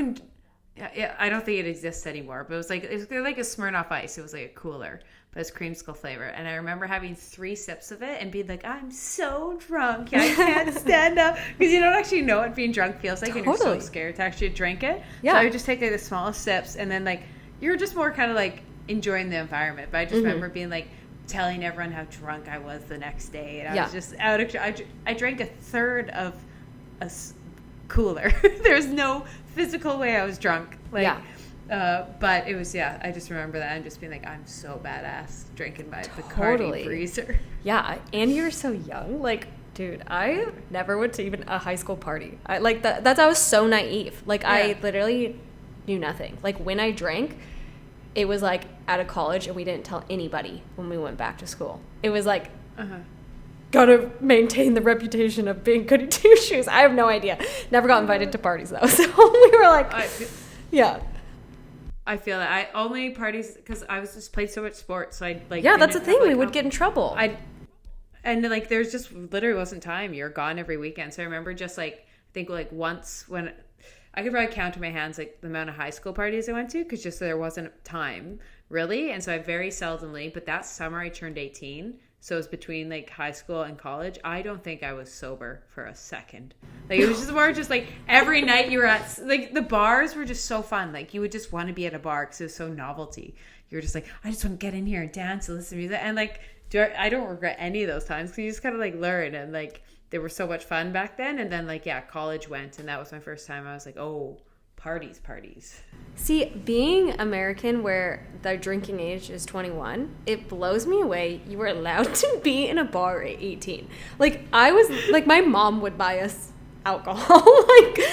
I don't think it exists anymore, but it was like a Smirnoff Ice. It was like a cooler, but it's creamsicle flavor. And I remember having 3 sips of it and being like, I'm so drunk. Yeah, I can't stand up. Because you don't actually know what being drunk feels like, and you're so scared to actually drink it. Yeah. So I would just take, like, the smallest sips, and then, like, you're just more kind of, like, enjoying the environment. But I just remember being, like, telling everyone how drunk I was the next day. And I was just out of... I drank a third of a cooler. There's no physical way I was drunk. Like, but it was, I just remember that and just being like, I'm so badass drinking my Bacardi Breezer. Yeah, and you're so young. Like, dude, I never went to even a high school party. I was so naive. Like, I literally knew nothing. Like, when I drank, it was like out of college, and we didn't tell anybody when we went back to school. It was like gotta maintain the reputation of being goody two shoes. I have no idea. Never got invited to parties though. So we were like, yeah. I feel that I only parties because I was just played so much sports. So I like. Yeah, that's the thing. We would get in trouble. And like there's just literally wasn't time. You're gone every weekend. So I remember just like I think like once when I could probably count on my hands like the amount of high school parties I went to because just there wasn't time really. And so I very seldomly. But that summer I turned 18. So it was between like high school and college. I don't think I was sober for a second. Like it was just more just like every night you were at like the bars were just so fun. Like you would just want to be at a bar because it was so novelty. You were just like, I just want to get in here and dance and listen to music. And like I don't regret any of those times because you just kind of like learn and like they were so much fun back then. And then like, yeah, college went and that was my first time. I was like, oh, parties. See, being American where the drinking age is 21, it blows me away. You were allowed to be in a bar at 18. Like I was like my mom would buy us alcohol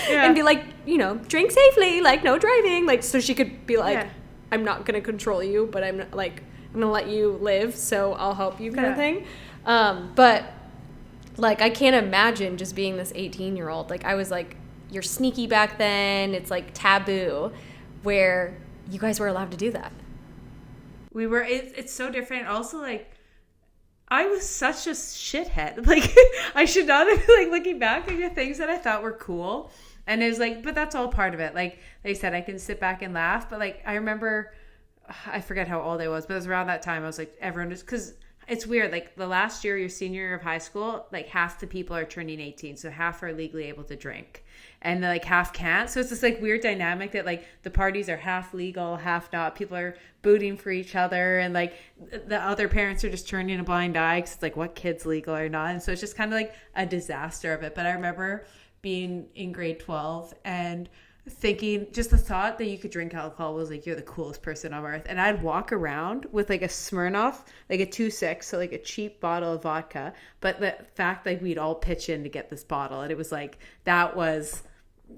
and be like, you know, drink safely, like no driving, like so she could be like, I'm not going to control you, but I'm not, like I'm going to let you live, so I'll help you kind of thing. But like I can't imagine just being this 18-year-old. Like I was like, you're sneaky back then. It's like taboo where you guys were allowed to do that. We were, it's so different. Also, like, I was such a shithead. Like, I should not have, like, looking back, like, the things that I thought were cool. And it was like, but that's all part of it. Like I said, I can sit back and laugh. But, like, I remember, I forget how old I was, but it was around that time. I was like, everyone just, because it's weird. Like, the last year, your senior year of high school, like, half the people are turning 18. So half are legally able to drink. And like half can't. So it's this like weird dynamic that like the parties are half legal, half not. People are booting for each other. And like the other parents are just turning a blind eye because it's like what kid's legal or not. And so it's just kind of like a disaster of it. But I remember being in grade 12 and thinking just the thought that you could drink alcohol was like you're the coolest person on earth. And I'd walk around with like a Smirnoff, like a 2.6, so like a cheap bottle of vodka. But the fact like we'd all pitch in to get this bottle, and it was like that was,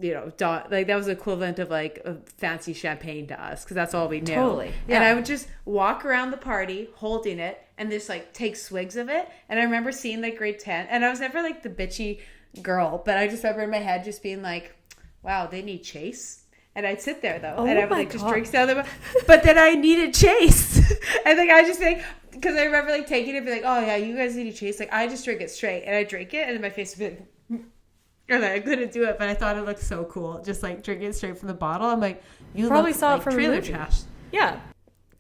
you know, like that was equivalent of like a fancy champagne to us because that's all we knew. Totally. Yeah. And I would just walk around the party holding it and just like take swigs of it. And I remember seeing like grade 10, and I was never like the bitchy girl, but I just remember in my head just being like, wow, they need chase. And I'd sit there though, and I would like just drink down them. But then I needed chase. And like I just think, because I remember like taking it and be like, oh yeah, you guys need chase. Like I just drink it straight, and I drink it, and then my face would be like, or like I couldn't do it, but I thought it looked so cool, just like drinking it straight from the bottle. I'm like, you probably look saw like it from trailer a movie. trash. Yeah.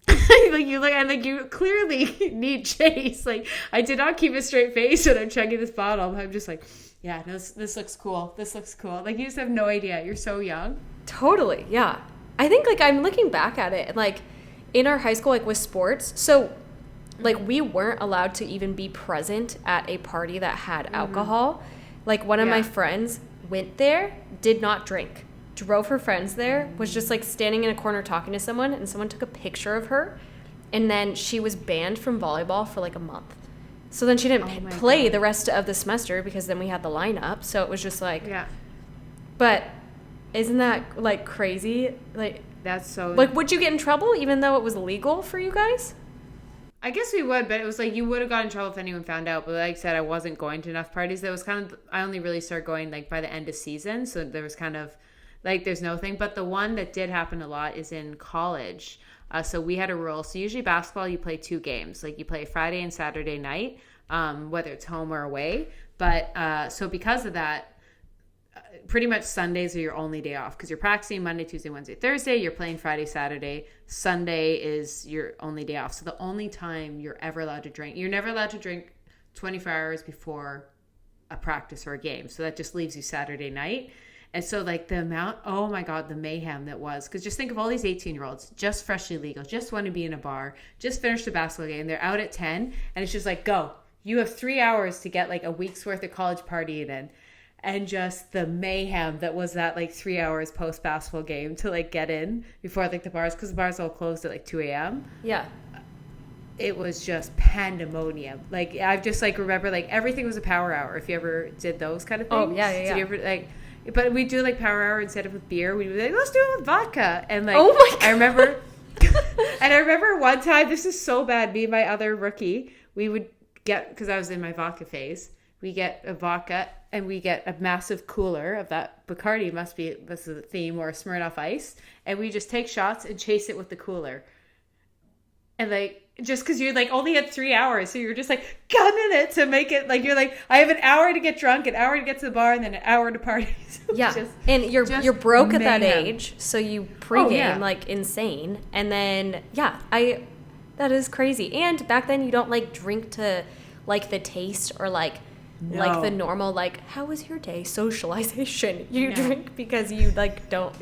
Like you look, and like you clearly need chase. Like I did not keep a straight face when I'm chugging this bottle. I'm just like, yeah, this looks cool. This looks cool. Like you just have no idea. You're so young. Totally. Yeah. I think like I'm looking back at it, like in our high school, like with sports. So like we weren't allowed to even be present at a party that had alcohol. Like one of my friends went there, did not drink, drove her friends there, was just like standing in a corner talking to someone, and someone took a picture of her, and then she was banned from volleyball for like a month. So then she didn't play the rest of the semester because then we had the lineup. So it was just like, but isn't that like crazy? Like that's so like, would you get in trouble even though it was legal for you guys? I guess we would, but it was like you would have got in trouble if anyone found out. But like I said, I wasn't going to enough parties. That was kind of, I only really started going like by the end of season. So there was kind of like, there's no thing. But the one that did happen a lot is in college. So we had a rule. So usually basketball, you play 2 games. Like you play Friday and Saturday night, whether it's home or away. But so because of that, pretty much Sundays are your only day off because you're practicing Monday, Tuesday, Wednesday, Thursday. You're playing Friday, Saturday. Sunday is your only day off. So the only time you're ever allowed to drink, you're never allowed to drink 24 hours before a practice or a game. So that just leaves you Saturday night. And so like the amount, oh my God, the mayhem that was, because just think of all these 18-year-olds, just freshly legal, just want to be in a bar, just finished a basketball game. They're out at 10 and it's just like, go. You have 3 hours to get like a week's worth of college partying in. And just the mayhem that was that like 3 hours post basketball game to like get in before like the bars, because the bars all closed at like 2 a.m. Yeah. It was just pandemonium. Like I've just like remember like everything was a power hour. If you ever did those kind of things. Oh yeah. Did you ever like? But we do like power hour instead of with beer. We'd be like, let's do it with vodka. And like, oh my God. I remember, and I remember one time. This is so bad. Me and my other rookie, we would get, because I was in my vodka phase, we get a vodka and we get a massive cooler of that Bacardi, this is the theme, or a Smirnoff Ice, and we just take shots and chase it with the cooler. And like, just because you're like only had 3 hours, so you're just like gunning it to make it like, you're like, I have an hour to get drunk, an hour to get to the bar, and then an hour to party. Yeah, and you're broke at that age, so you pregame like insane, and then that is crazy. And back then you don't like drink to like the taste or like the normal like how was your day socialization. You drink because you like don't.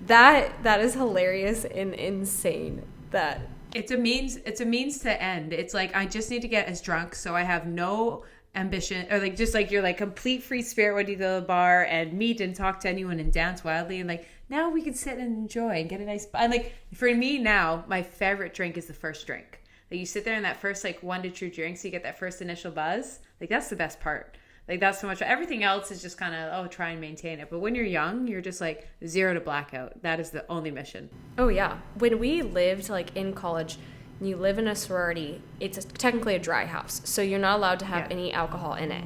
That is hilarious and insane. That it's a means to end. It's like, I just need to get as drunk so I have no ambition, or like just like you're like complete free spirit when you go to the bar and meet and talk to anyone and dance wildly, and like now we can sit and enjoy and get a nice. And like for me now, my favorite drink is the first drink. Like you sit there and that first like 1 to 2 drinks, you get that first initial buzz. Like that's the best part. Like that's so much. Everything else is just kind of try and maintain it. But when you're young, you're just like 0 to blackout. That is the only mission. Oh yeah. When we lived like in college, and you live in a sorority, it's technically a dry house, so you're not allowed to have any alcohol in it.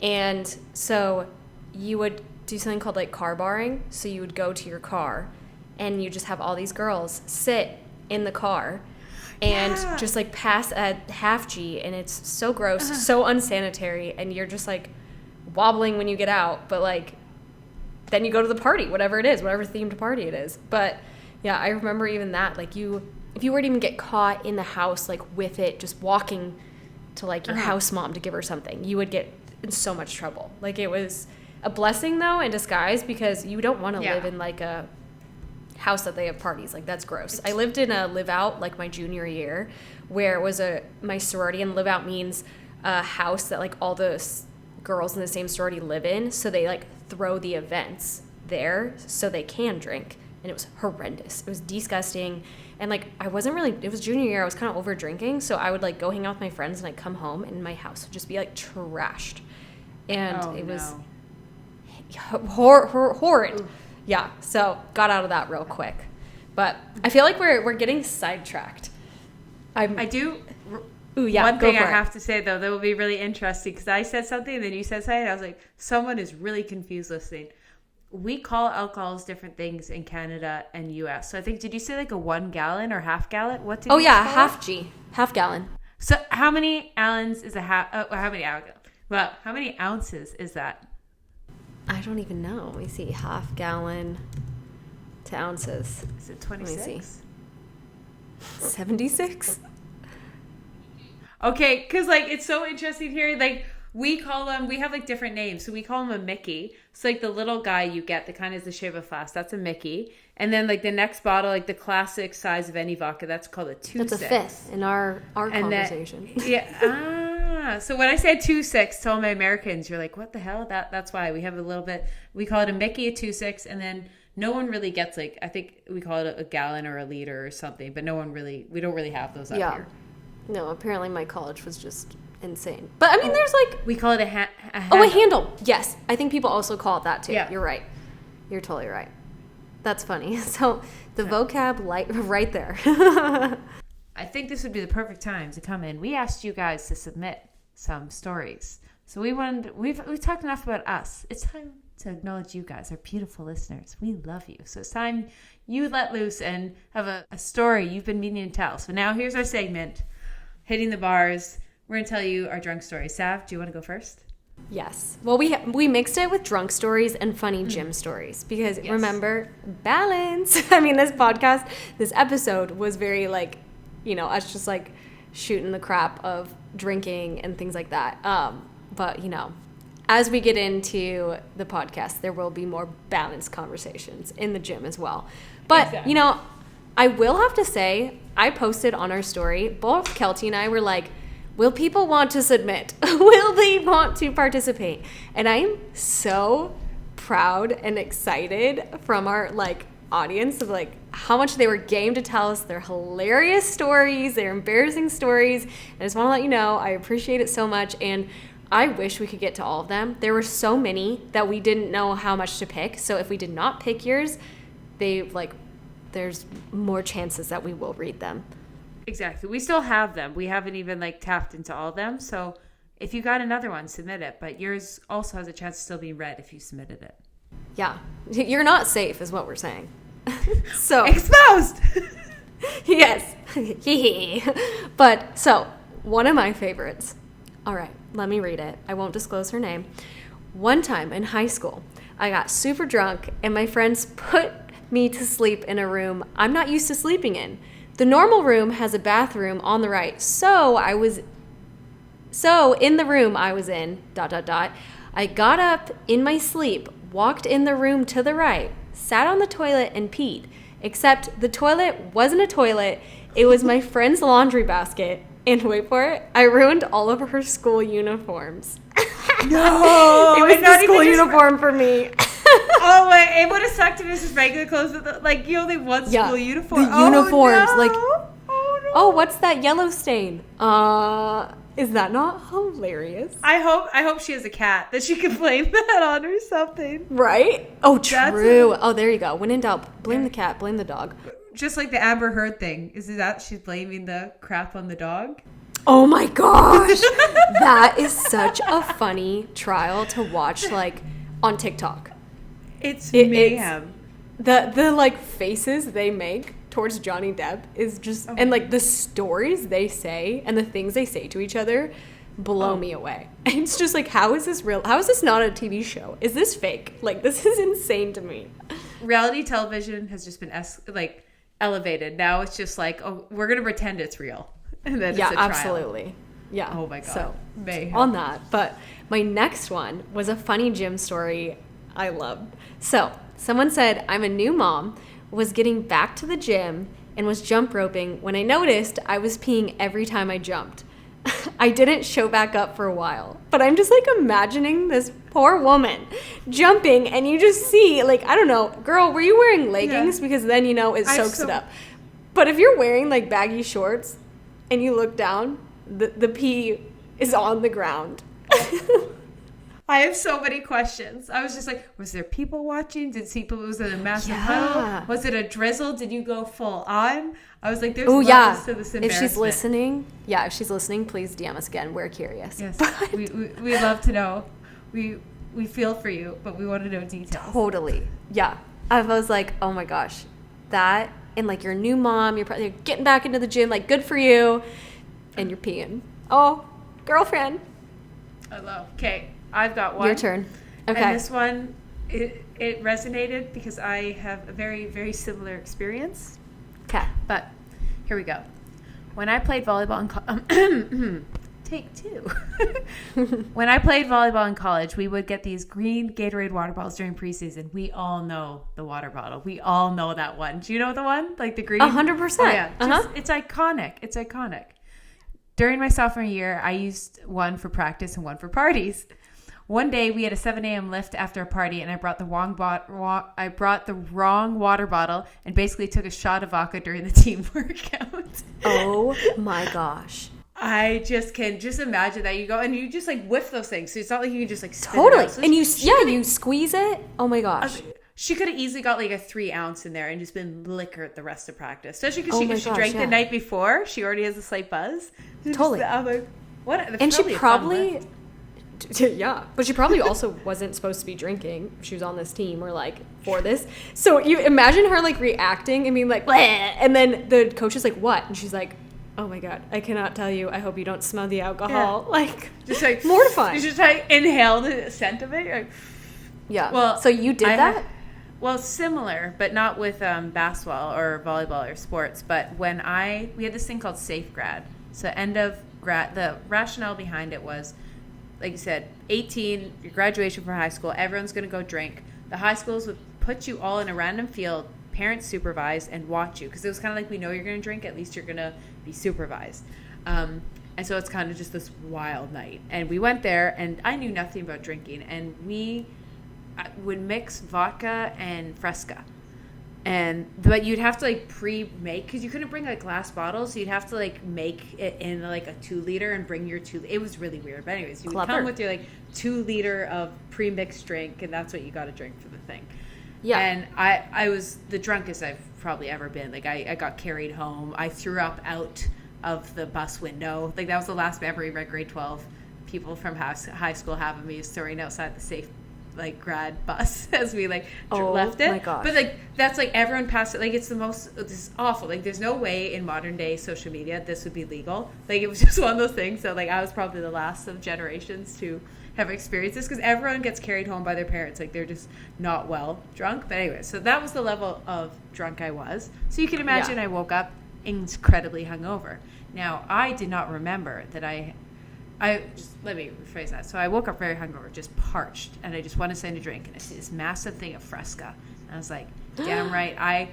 And so you would do something called like car barring. So you would go to your car, and you just have all these girls sit in the car. And just like pass a half G, and it's so gross, so unsanitary, and you're just like wobbling when you get out, but like then you go to the party, whatever it is, whatever themed party it is. But yeah, I remember even that, like if you were to even get caught in the house like with it, just walking to like your house mom to give her something, you would get in so much trouble. Like it was a blessing though in disguise, because you don't want to live in like a house that they have parties. Like that's gross. I lived in a live out like my junior year, where it was my sorority, and live out means a house that like all the girls in the same sorority live in, so they like throw the events there so they can drink, and it was horrendous. It was disgusting. And like it was junior year, I was kind of over drinking, so I would like go hang out with my friends, and I'd come home and my house would just be like trashed, and it was horrid. Yeah, so got out of that real quick. But I feel like we're getting sidetracked. I do. One thing I have to say, though, that will be really interesting, because I said something, and then you said something, and I was like, someone is really confused listening. We call alcohols different things in Canada and U.S. So I think, did you say like a 1 gallon or half gallon? What did you call half G, half gallon. So how many gallons is a half? How many ounces is that? I don't even know. Let me see. Half gallon to ounces. Is it 26? 76? Okay, because like it's so interesting here. Like we have like different names. So we call him a Mickey. So like the little guy you get, the kind of is the shape of a flask, that's a Mickey. And then like the next bottle, like the classic size of any vodka, that's called a 2.6. That's a fifth in our conversation. So when I said 2.6 to all my Americans, you're like, what the hell? That's why we have a little bit. We call it a Mickey, a 2.6, and then no one really gets like, I think we call it a gallon or a liter or something, but we don't really have those up here. No, apparently my college was just insane. But I mean, there's like, we call it a handle. Oh, a handle. Yes, I think people also call it that too. Yeah. You're right. You're totally right. That's funny. So the vocab right there. I think this would be the perfect time to come in. We asked you guys to submit some stories. So we've talked enough about us. It's time to acknowledge you guys, our beautiful listeners. We love you. So it's time you let loose and have a story you've been meaning to tell. So now here's our segment, Hitting the Bars. We're going to tell you our drunk story. Sav, do you want to go first? Yes. Well, we mixed it with drunk stories and funny gym stories, because remember, balance. I mean, this episode was very like, us just like shooting the crap of drinking and things like that. But as we get into the podcast, there will be more balanced conversations in the gym as well. But, I will have to say, I posted on our story, both Keltie and I were like, will people want to submit? Will they want to participate? And I am so proud and excited from our audience of how much they were game to tell us their hilarious stories, their embarrassing stories. And I just want to let you know, I appreciate it so much. And I wish we could get to all of them. There were so many that we didn't know how much to pick. So if we did not pick yours, there's more chances that we will read them. Exactly. We still have them. We haven't even like tapped into all of them. So if you got another one, submit it. But yours also has a chance of still being read if you submitted it. Yeah. You're not safe is what we're saying. So exposed. Yes. But so one of my favorites. All right, let me read it. I won't disclose her name. One time in high school, I got super drunk and my friends put me to sleep in a room I'm not used to sleeping in. The normal room has a bathroom on the right. So in the room I was in, ... I got up in my sleep, walked in the room to the right, sat on the toilet and peed. Except the toilet wasn't a toilet. It was my friend's laundry basket. And wait for it, I ruined all of her school uniforms. No! It was the school uniform for me. Oh, wait, it would have sucked if it was just regular clothes. But like, you only have one school uniform. The uniforms. No. Like, no. What's that yellow stain? Is that not hilarious? I hope she has a cat that she can blame that on or something. Right? Oh, true. Oh, there you go. When in doubt, blame the cat, blame the dog. Just like the Amber Heard thing. Is that she's blaming the crap on the dog? Oh my gosh. That is such a funny trial to watch, like, on TikTok. It's mayhem. The like faces they make towards Johnny Depp is just, and like the stories they say and the things they say to each other blow me away. And it's just like, how is this real? How is this not a TV show? Is this fake? Like, this is insane to me. Reality television has just been elevated. Now it's just like, oh, we're gonna pretend it's real, and then it's a trial. Absolutely. Yeah. Oh my god. So mayhem. On that, but my next one was a funny gym story I loved. So someone said, I'm a new mom, was getting back to the gym and was jump roping when I noticed I was peeing every time I jumped. I didn't show back up for a while, but I'm just like imagining this poor woman jumping and you just see, like, I don't know, girl, were you wearing leggings? Yeah. Because then, you know, it soaks it up. But if you're wearing like baggy shorts and you look down, the pee is on the ground. I have so many questions. I was just like, was there people watching? Was it a massive huddle? Was it a drizzle? Did you go full on? I was like, there's levels to this embarrassment. If she's listening, please DM us again. We're curious. Yes, we love to know. We feel for you, but we want to know details. Totally. Yeah. I was like, oh my gosh, that, and like you're a new mom, you're probably getting back into the gym, like good for you, and you're peeing. Oh, girlfriend. I love. Okay. I've got one. Your turn. Okay. And this one, it resonated because I have a very, very similar experience. Okay. But here we go. When I played volleyball take two. When I played volleyball in college, we would get these green Gatorade water bottles during preseason. We all know the water bottle. We all know that one. Do you know the one? Like the green? 100%. Oh, yeah. It's iconic. It's iconic. During my sophomore year, I used one for practice and one for parties. One day we had a 7 a.m. lift after a party, and I brought the wrong water bottle and basically took a shot of vodka during the team workout. Oh my gosh! I can imagine that you go and you just like whiff those things. So it's not like you can just like spit totally. It out. So and you squeeze it. Oh my gosh! She could have easily got like a 3 ounce in there and just been liquored the rest of practice. Especially because she drank the night before. She already has a slight buzz. Totally. I'm like, what? And she probably. Yeah, but she probably also wasn't supposed to be drinking. She was on this team or like for this. So you imagine her like reacting and being like, bleh, and then the coach is like, what? And she's like, oh my God, I cannot tell you. I hope you don't smell the alcohol. Yeah. Like, just like mortifying. You just like inhale the scent of it. Like, yeah. Well, so you did that? Well, similar, but not with basketball or volleyball or sports. But we had this thing called Safe Grad. So end of grad, the rationale behind it was, like you said, 18, your graduation from high school, everyone's going to go drink. The high schools would put you all in a random field, parents supervise, and watch you. Because it was kind of like, we know you're going to drink, at least you're going to be supervised. And so it's kind of just this wild night. And we went there, and I knew nothing about drinking. And we would mix vodka and Fresca. But you'd have to like pre-make, because you couldn't bring like glass bottles, so you'd have to like make it in like a 2-liter and bring your it was really weird. But anyways, you would come with your like 2-liter of pre-mixed drink, and that's what you got to drink for the thing. Yeah. And I was the drunkest I've probably ever been. Like I got carried home. I threw up out of the bus window. Like that was the last memory my grade 12 people from high school have of me, is throwing outside the safe like grad bus as we like left it. My gosh. But like that's like everyone passed it. Like it's awful. Like there's no way in modern day social media this would be legal. Like it was just one of those things. So like I was probably the last of generations to have experienced this, because everyone gets carried home by their parents. Like they're just not well drunk. But anyway, so that was the level of drunk I was. So you can imagine I woke up incredibly hungover. Now I did not remember that I just, let me rephrase that. So I woke up very hungover, just parched, and I just wanted something to drink. And I see this massive thing of Fresca, and I was like, "Damn right!"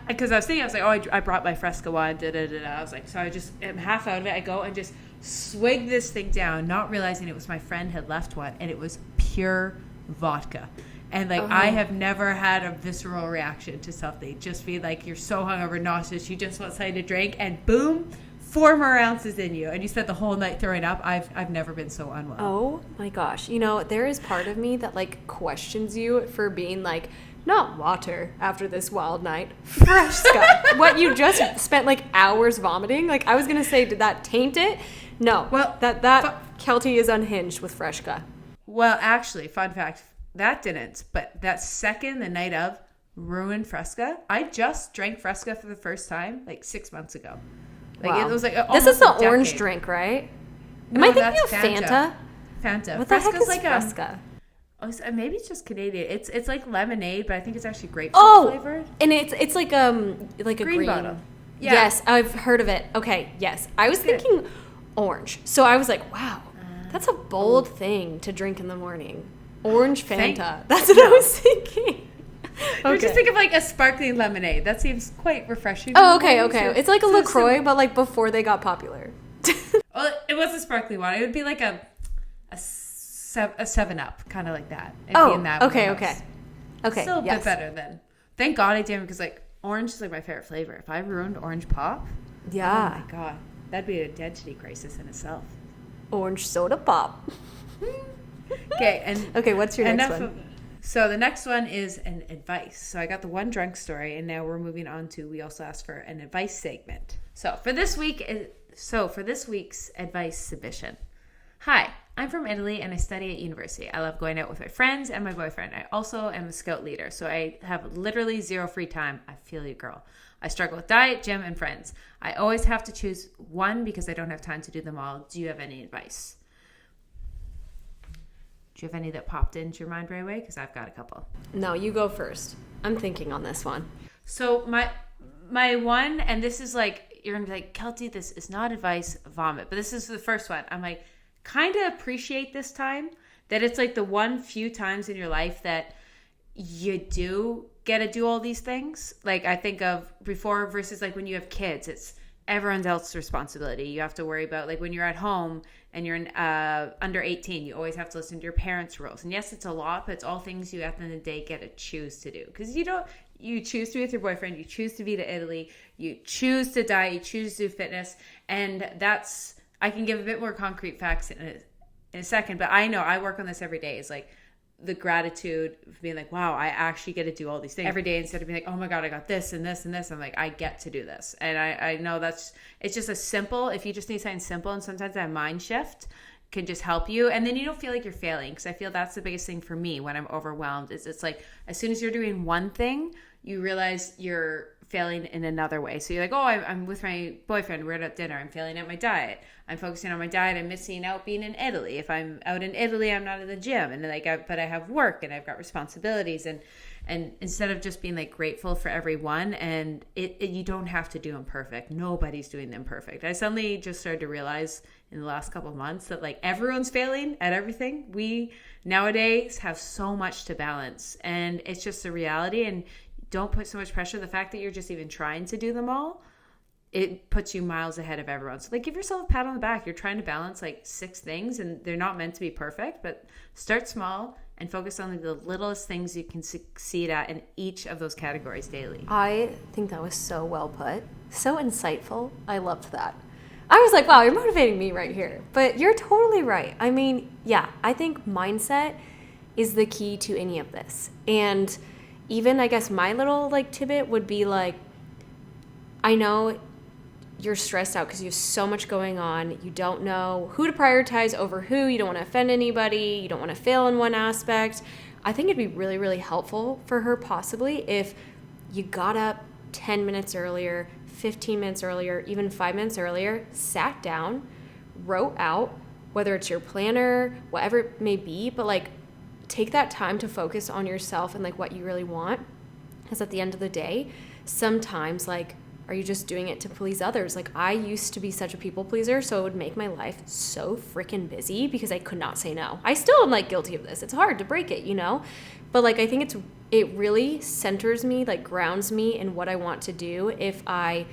Because I was thinking, I was like, "Oh, I brought my Fresca wine." I was like, so I just am half out of it. I go and just swig this thing down, not realizing it was my friend had left one, and it was pure vodka. And like I have never had a visceral reaction to something. Just be like, you're so hungover, nauseous, you just want something to drink, and boom. 4 more ounces in you, and you spent the whole night throwing up. I've never been so unwell. Oh my gosh. You know, there is part of me that like questions you for being like, not water after this wild night. Fresca. What, you just spent like hours vomiting? Like I was gonna say, did that taint it? No. Well, that Keltie is unhinged with Fresca. Well, actually, fun fact, that didn't. But that second, the night of, ruined Fresca. I just drank Fresca for the first time like 6 months ago. Like wow. It was like this is the orange drink, right? Am I thinking of Fanta? Fanta. What the heck is like Fresca? Maybe it's just Canadian. It's like lemonade, but I think it's actually grapefruit flavored. And it's like a green bottle. Yeah. Yes, I've heard of it. Okay, yes. I was thinking orange. So I was like, wow, that's a bold thing to drink in the morning. Orange Fanta. That's what I was thinking. Okay. Just think of like a sparkling lemonade. That seems quite refreshing. Oh, okay. It's like a LaCroix, but like before they got popular. Well, it was a sparkling one. It would be like a 7-Up, kind of like that. It'd be in that okay. Still a bit better than. Thank God I didn't, because like orange is like my favorite flavor. If I ruined orange pop, yeah. Oh my God, that'd be an identity crisis in itself. Orange soda pop. Okay, what's your next one? So the next one is an advice. So I got the one drunk story, and now we're moving on to, we also asked for an advice segment. So for this week's advice submission. Hi, I'm from Italy and I study at university. I love going out with my friends and my boyfriend. I also am a scout leader, so I have literally zero free time. I feel you, girl. I struggle with diet, gym, and friends. I always have to choose one because I don't have time to do them all. Do you have any advice? Do you have any that popped into your mind right away? Because I've got a couple. No, you go first. I'm thinking on this one. So my one, and this is like, you're going to be like, Keltie, this is not advice, vomit. But this is the first one. I'm like, kind of appreciate this time. That it's like the one few times in your life that you do get to do all these things. Like I think of before versus like when you have kids, it's everyone else's responsibility. You have to worry about like when you're at home and you're under 18, you always have to listen to your parents' rules. And yes, it's a lot, but it's all things you at the end of the day get to choose to do. Because you choose to be with your boyfriend, you choose to be to Italy, you choose to diet, you choose to do fitness. And that's, I can give a bit more concrete facts in a second, but I know I work on this every day. It's like the gratitude of being like, wow, I actually get to do all these things every day, instead of being like, oh my God, I got this and this and this. I'm like, I get to do this. And I know it's just a simple, if you just need something simple, and sometimes that mind shift can just help you. And then you don't feel like you're failing. Because I feel that's the biggest thing for me when I'm overwhelmed is it's like, as soon as you're doing one thing, you realize you're failing in another way. So you're like, oh, I'm with my boyfriend, we're at dinner, I'm failing at my diet, I'm focusing on my diet, I'm missing out being in Italy. If I'm out in Italy, I'm not in the gym, and like but I have work and I've got responsibilities, and instead of just being like grateful for everyone, and you don't have to do them perfect. Nobody's doing them perfect. I suddenly just started to realize in the last couple of months that like everyone's failing at everything. We nowadays have so much to balance, and it's just a reality. And don't put so much pressure. The fact that you're just even trying to do them all, it puts you miles ahead of everyone. So like give yourself a pat on the back. You're trying to balance like 6 things, and they're not meant to be perfect, but start small and focus on the littlest things you can succeed at in each of those categories daily. I think that was so well put. So insightful. I loved that. I was like, wow, you're motivating me right here. But you're totally right. I mean, yeah, I think mindset is the key to any of this. And even I guess my little like tidbit would be like, I know you're stressed out because you have so much going on. You don't know who to prioritize over who. You don't want to offend anybody. You don't want to fail in one aspect. I think it'd be really, really helpful for her possibly if you got up 10 minutes earlier, 15 minutes earlier, even 5 minutes earlier, sat down, wrote out, whether it's your planner, whatever it may be, but like take that time to focus on yourself and like what you really want. Because at the end of the day, sometimes like, are you just doing it to please others? Like I used to be such a people pleaser, so it would make my life so freaking busy because I could not say no. I still am like guilty of this. It's hard to break it, you know? But like I think it really centers me, like grounds me in what I want to do if I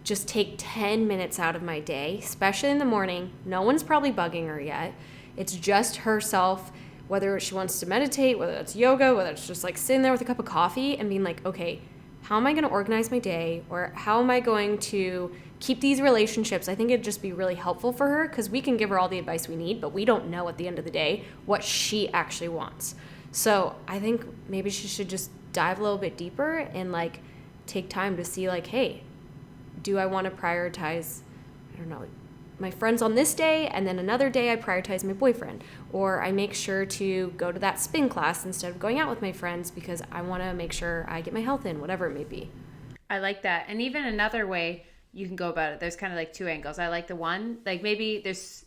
just take 10 minutes out of my day, especially in the morning. No one's probably bugging her yet. It's just herself, whether she wants to meditate, whether it's yoga, whether it's just like sitting there with a cup of coffee and being like, okay, how am I going to organize my day, or how am I going to keep these relationships? I think it'd just be really helpful for her because we can give her all the advice we need, but we don't know at the end of the day what she actually wants. So I think maybe she should just dive a little bit deeper and like take time to see like, hey, do I want to prioritize, I don't know, my friends on this day, and then another day I prioritize my boyfriend, or I make sure to go to that spin class instead of going out with my friends because I want to make sure I get my health in, whatever it may be. I like that. And even another way you can go about it, there's kind of like two angles. I like the one, like maybe there's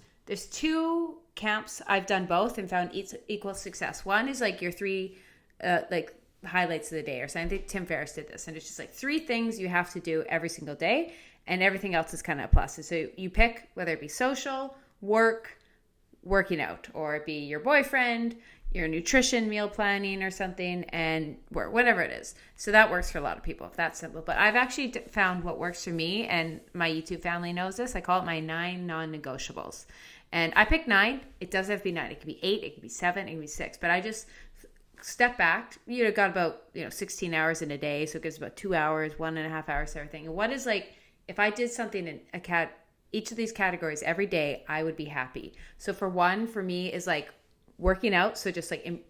two camps. I've done both and found equal success. One is like your three like highlights of the day or something. I think Tim Ferriss did this, and it's just like 3 things you have to do every single day, and everything else is kind of a plus. So you pick whether it be social, work, working out, or it be your boyfriend, your nutrition, meal planning or something, and work, whatever it is. So that works for a lot of people, if that's simple. But I've actually found what works for me, and my YouTube family knows this. I call it my 9 non-negotiables. And I pick 9. It doesn't have to be 9. It could be 8, it could be 7, it could be 6. But I just step back. You know, got about 16 hours in a day, so it gives about 2 hours, 1.5 hours to everything. And what is like, if I did something in each of these categories every day, I would be happy. So for me is like working out. So just like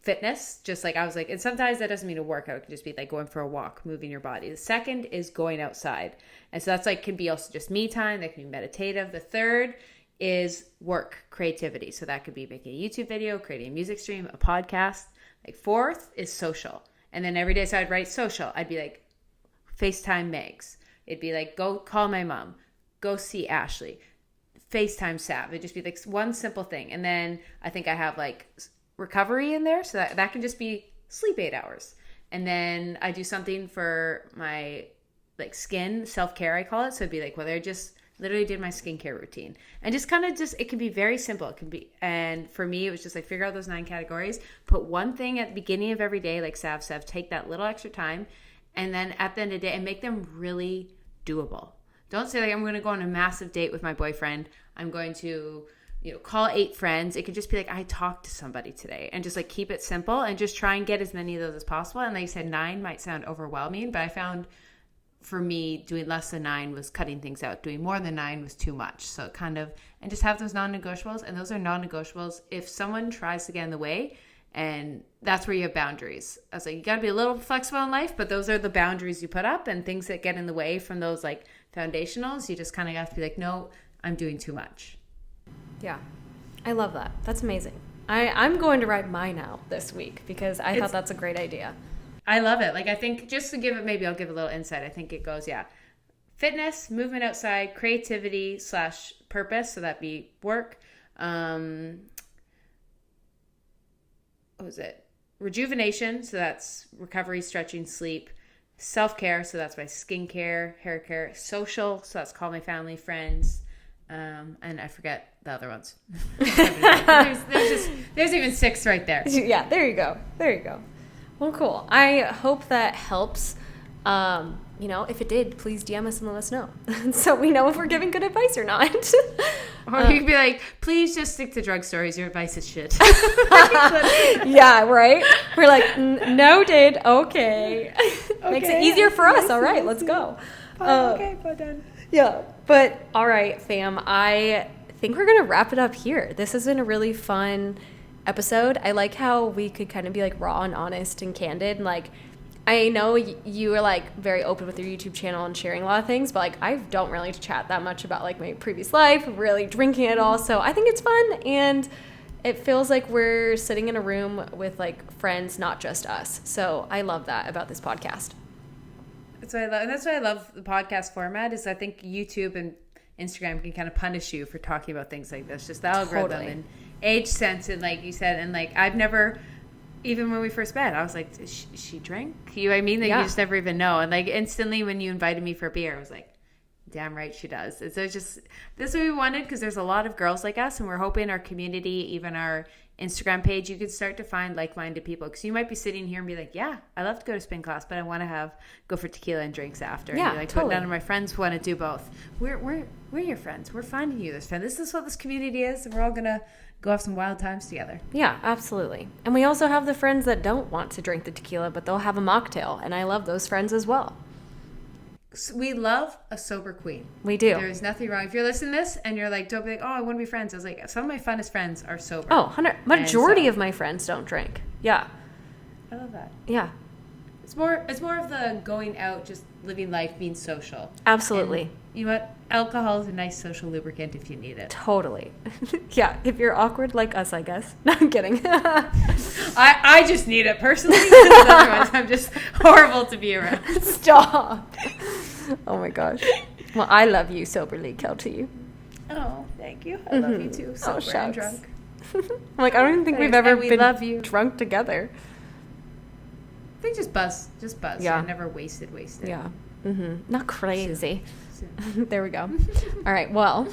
fitness, just like I was like, and sometimes that doesn't mean a workout. It can just be like going for a walk, moving your body. The second is going outside. And so that's like, can be also just me time. That can be meditative. The third is work, creativity. So that could be making a YouTube video, creating a music stream, a podcast. Like 4th is social. And then every day, so I'd write social. I'd be like, FaceTime Megs. It'd be like, go call my mom, go see Ashley, FaceTime Sav. It'd just be like one simple thing. And then I think I have like recovery in there. So that can just be sleep 8 hours. And then I do something for my like skin, self-care, I call it. So it'd be like whether I just literally did my skincare routine, and just kind of it can be very simple. It can be, and for me, it was just like figure out those 9 categories, put one thing at the beginning of every day, like Sav said, take that little extra time. And then at the end of the day, and make them really doable. Don't say like, I'm going to go on a massive date with my boyfriend. I'm going to, call 8 friends. It could just be like, I talked to somebody today, and just like keep it simple and just try and get as many of those as possible. And like you said, 9 might sound overwhelming, but I found for me doing less than 9 was cutting things out. Doing more than 9 was too much. So and just have those non-negotiables. And those are non-negotiables. If someone tries to get in the way, and that's where you have boundaries. I was like, you got to be a little flexible in life, but those are the boundaries you put up, and things that get in the way from those like foundationals, you just kind of have to be like, no, I'm doing too much. Yeah. I love that. That's amazing. I'm going to write mine out this week because I thought that's a great idea. I love it. Like, I think just to give it, maybe I'll give a little insight. I think it goes, fitness, movement outside, creativity / purpose. So that'd be work. What was it? Rejuvenation. So that's recovery, stretching, sleep. Self-care. So that's my skincare, hair care. Social. So that's call my family, friends. And I forget the other ones. there's even 6 right there. Yeah, there you go. Well, cool. I hope that helps. If it did, please DM us and let us know so we know if we're giving good advice or not. Or you could be like, please just stick to drug stories. Your advice is shit. Yeah, right? We're like, noted. Okay. Makes it easier for us. All right, let's go. Okay, but done. Yeah. But all right, fam, I think we're going to wrap it up here. This has been a really fun episode. I like how we could kind of be like raw and honest and candid. And like, I know you are like very open with your YouTube channel and sharing a lot of things, but like I don't really chat that much about like my previous life, really drinking at all. So I think it's fun, and it feels like we're sitting in a room with like friends, not just us. So I love that about this podcast. That's what I love, and that's why I love the podcast format. Is I think YouTube and Instagram can kind of punish you for talking about things like this, just the algorithm and age sense, and like you said, and like I've never. Even when we first met, I was like, she drank? You know what I mean? Like, you just never even know. And, like, instantly when you invited me for a beer, I was like, damn right she does. And so it's just, this is what we wanted, because there's a lot of girls like us, and we're hoping our community, even our Instagram page, you could start to find like-minded people. Because you might be sitting here and be like, yeah, I love to go to spin class, but I want to go for tequila and drinks after. Yeah, and like, totally. But none of my friends want to do both. We're your friends. We're finding you this friend. This is what this community is, and we're all going to go have some wild times together. Yeah, absolutely. And we also have the friends that don't want to drink the tequila, but they'll have a mocktail. And I love those friends as well. We love a sober queen. We do. There is nothing wrong. If you're listening to this and you're like, don't be like, oh, I want to be friends. I was like, some of my funnest friends are sober. Oh, majority of my friends don't drink. Yeah. I love that. Yeah. It's more of the going out, just living life, being social. Absolutely. And you know what? Alcohol is a nice social lubricant if you need it. Totally. Yeah, if you're awkward like us, I guess. No, I'm kidding. I just need it personally, because otherwise I'm just horrible to be around. Stop. Oh my gosh. Well, I love you soberly, Keltie. Oh, thank you. I love you too. Sober and drunk. I'm like, I don't even think we've ever been love you. drunk together. I think just buzz. Yeah. You're never wasted. Yeah. Not crazy. There we go. All right. Well,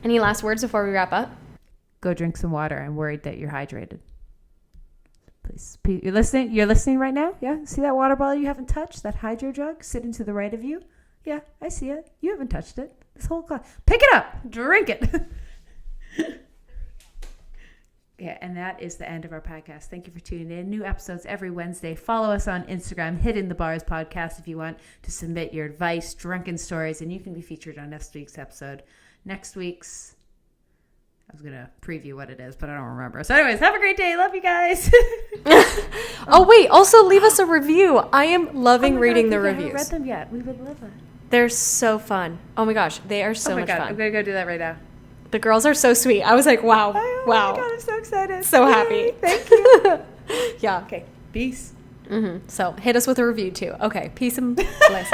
any last words before we wrap up? Go drink some water. I'm worried that you're hydrated. Please. You're listening? You're listening right now? Yeah? See that water bottle you haven't touched? That hydro jug sitting to the right of you? Yeah, I see it. You haven't touched it. This whole class. Pick it up. Drink it. Yeah, and that is the end of our podcast. Thank you for tuning in. New episodes every Wednesday. Follow us on Instagram, Hidden the Bars Podcast, if you want to submit your advice, drunken stories, and you can be featured on next week's episode. Next week's, I was going to preview what it is, but I don't remember. So anyways, have a great day. Love you guys. Oh, wait. Also, leave us a review. I am loving reading the reviews. I haven't read them yet. We would love that. They're so fun. Oh my gosh. They are so much fun. I'm going to go do that right now. The girls are so sweet. I was like, wow. Oh wow. my God, I'm so excited. So happy. Thank you. Yeah. Okay. Peace. So hit us with a review too. Okay. Peace and blessings.